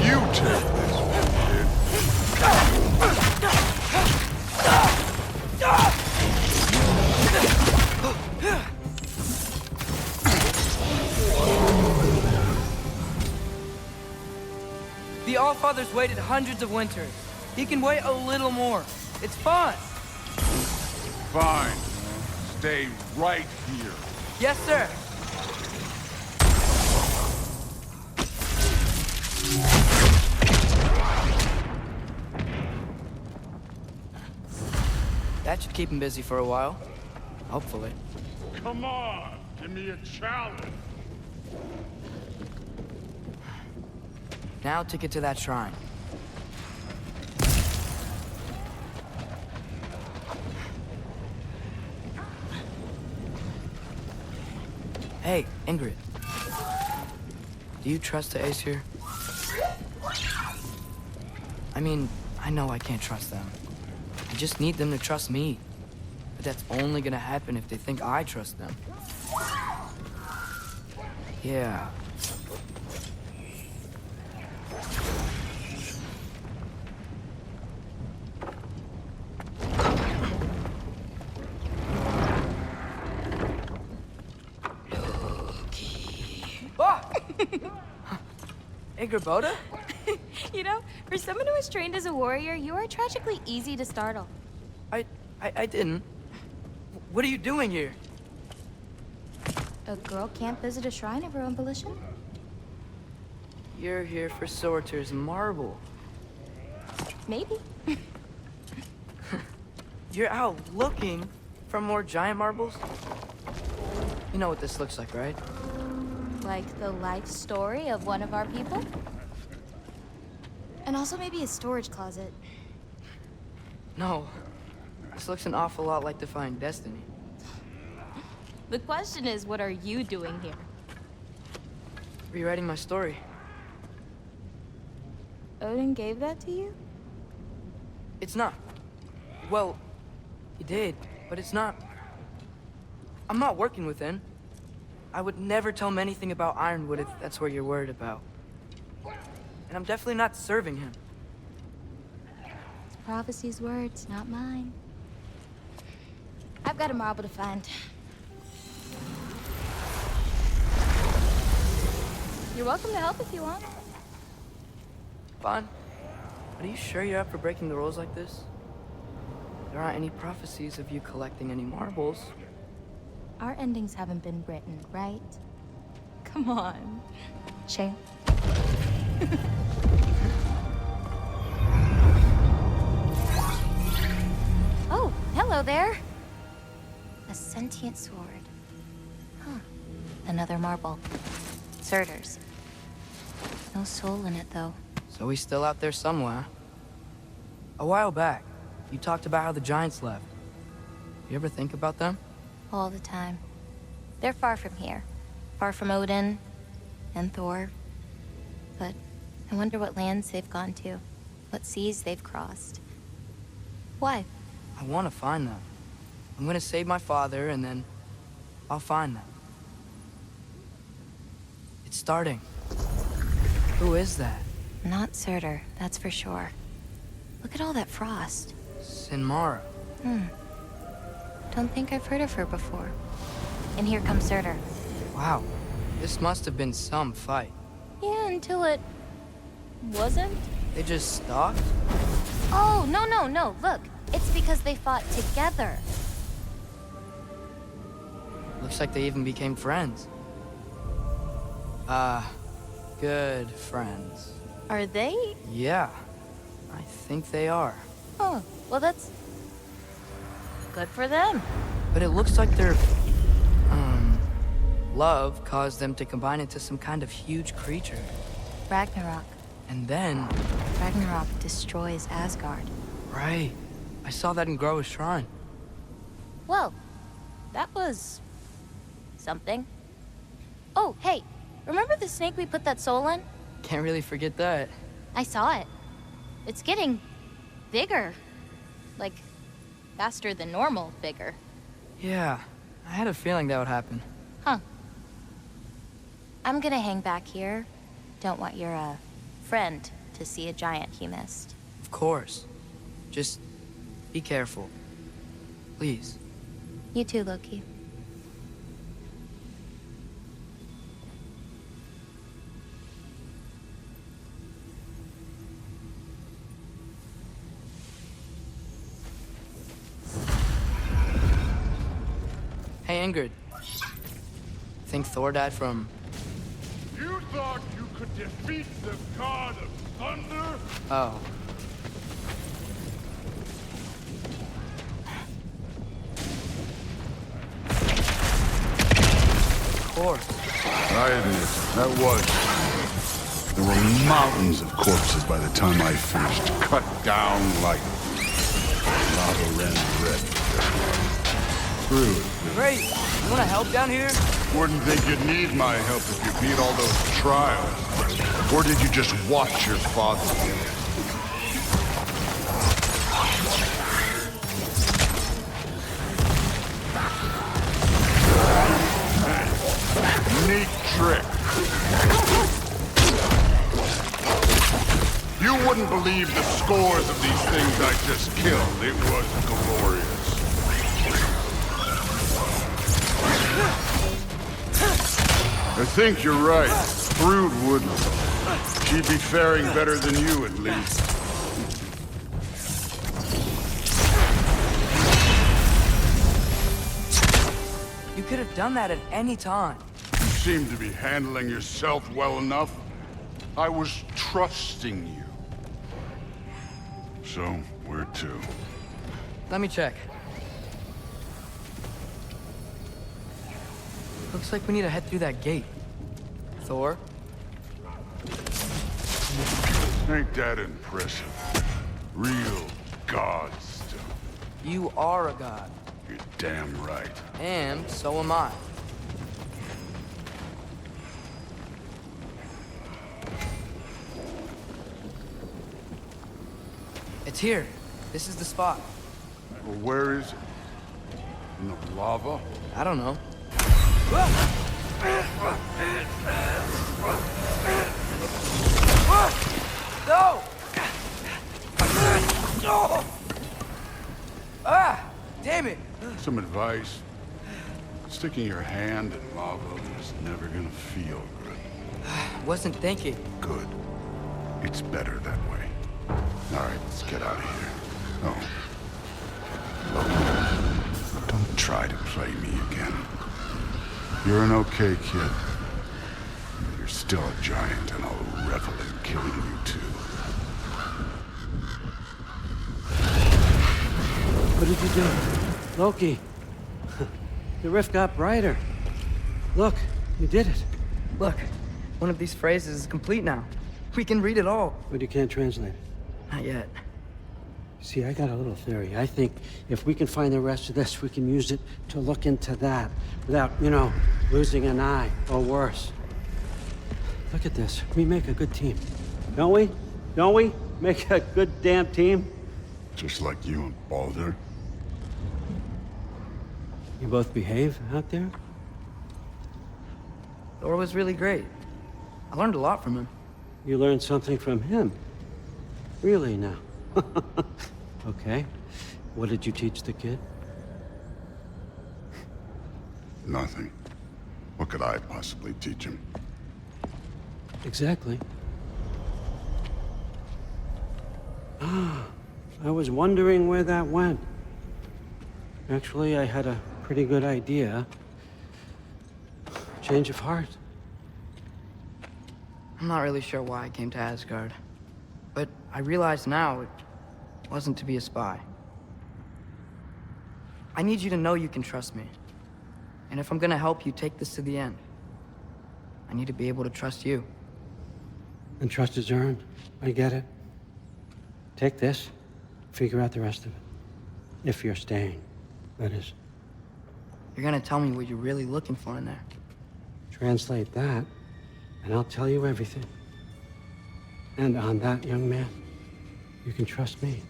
You take this one, kid. The Allfather's waited hundreds of winters. He can wait a little more. It's fun. Fine. Stay right here. Yes, sir. That should keep him busy for a while. Hopefully. Come on, give me a challenge. Now to get to that shrine. Hey, Ingrid. Do you trust the Aesir? I mean, I know I can't trust them. I just need them to trust me. But that's only gonna happen if they think I trust them. Yeah. Ingrid, You know, for someone who was trained as a warrior, you are tragically easy to startle. I didn't. What are you doing here? A girl can't visit a shrine of her own volition? You're here for Surtur's marble. Maybe. You're out looking for more giant marbles? You know what this looks like, right? Like the life story of one of our people? And also maybe a storage closet. No. This looks an awful lot like Defying Destiny. The question is, what are you doing here? Rewriting my story. Odin gave that to you? It's not. Well, he did, But it's not... I'm not working within. I would never tell him anything about Ironwood if that's what you're worried about. And I'm definitely not serving him. It's Prophecy's words, not mine. I've got a marble to find. You're welcome to help if you want. Fine. But are you sure you're up for breaking the rules like this? There aren't any prophecies of you collecting any marbles. Our endings haven't been written, right? Come on. Shane. Oh, hello there. A sentient sword. Huh. Another marble. Surtur's. No soul in it, though. So he's still out there somewhere. A while back, you talked about how the giants left. You ever think about them? All the time. They're far from here. Far from Odin and Thor. But I wonder what lands they've gone to. What seas they've crossed. Why? I want to find them. I'm gonna save my father, and then I'll find them. It's starting. Who is that? Not Surtur, that's for sure. Look at all that frost. Sinmara. Don't think I've heard of her before. And here comes Surtur. Wow. This must have been some fight. Yeah, until it... wasn't? They just stopped? Oh, no. Look, it's because they fought together. Looks like they even became friends. Good friends. Are they? Yeah, I think they are. Oh, well that's... good for them. But it looks like their... love caused them to combine into some kind of huge creature. Ragnarok. And then... Ragnarok destroys Asgard. Right. I saw that in Groa's shrine. Well, that was... something. Oh, hey, remember the snake we put that soul in? Can't really forget that. I saw it. It's getting... bigger. Like, faster than normal bigger. Yeah, I had a feeling that would happen. Huh. I'm gonna hang back here. Don't want your, friend to see a giant he missed. Of course. Just be careful. Please. You too, Loki. Hey, Ingrid. Think Thor died from... You thought you could defeat the god of thunder? Oh. Of course. I admit, that was. There were mountains of corpses by the time I finished, cut down like lava ran red. Screw it. Great. You wanna help down here? Wouldn't think you'd need my help if you beat all those trials. Or did you just watch your father? Neat trick. You wouldn't believe the scores of these things I just killed. It was glorious. I think you're right. Thrud wouldn't. She'd be faring better than you, at least. You could have done that at any time. You seem to be handling yourself well enough. I was trusting you. So, where to? Let me check. Looks like we need to head through that gate. Thor? Ain't that impressive? Real god stuff. You are a god. You're damn right. And so am I. It's here. This is the spot. Well, where is it? In the lava? I don't know. No! No! Ah! Damn it! Some advice. Sticking your hand in lava is never gonna feel good. Wasn't thinking. Good. It's better that way. All right, let's get out of here. Oh. Look, don't try to play me again. You're an okay kid. You're still a giant, and I'll revel in killing you too. What did you do? Loki. The rift got brighter. Look, you did it. Look, one of these phrases is complete now. We can read it all. But you can't translate it. Not yet. See, I got a little theory. I think if we can find the rest of this, we can use it to look into that without, you know, losing an eye or worse. Look at this. We make a good team. Don't we? Don't we? Make a good damn team? Just like you and Baldur. You both behave out there? Thor was really great. I learned a lot from him. You learned something from him? Really now? Okay. What did you teach the kid? Nothing. What could I possibly teach him? Exactly. Ah, I was wondering where that went. Actually, I had a pretty good idea. Change of heart. I'm not really sure why I came to Asgard. But I realize now it wasn't to be a spy. I need you to know you can trust me. And if I'm gonna help you take this to the end, I need to be able to trust you. And trust is earned. I get it. Take this, figure out the rest of it. If you're staying, that is. You're gonna tell me what you're really looking for in there. Translate that, and I'll tell you everything. And on that, young man, you can trust me.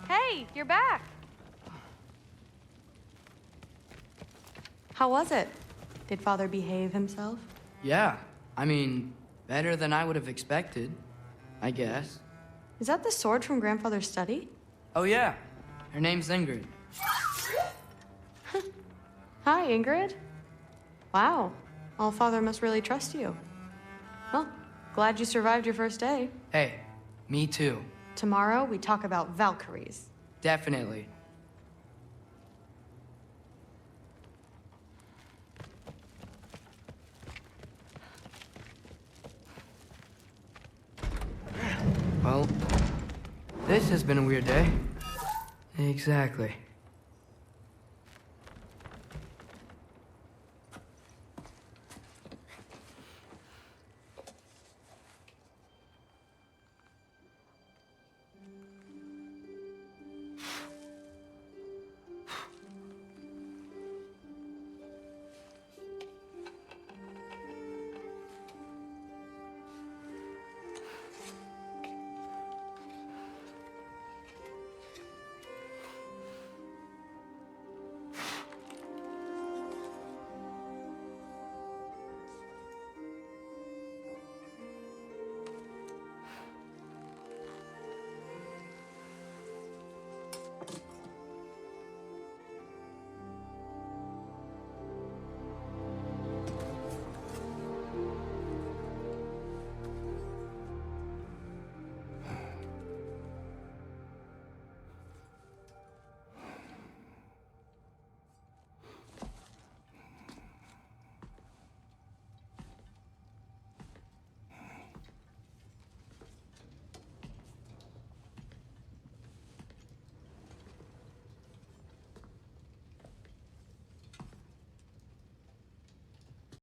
Hey, you're back. How was it? Did Father behave himself? Yeah, I mean, better than I would have expected, I guess. Is that the sword from Grandfather's study? Oh yeah, her name's Ingrid. Hi, Ingrid. Wow, Allfather must really trust you. Well, glad you survived your first day. Hey, me too. Tomorrow, we talk about Valkyries. Definitely. Well, this has been a weird day. Exactly.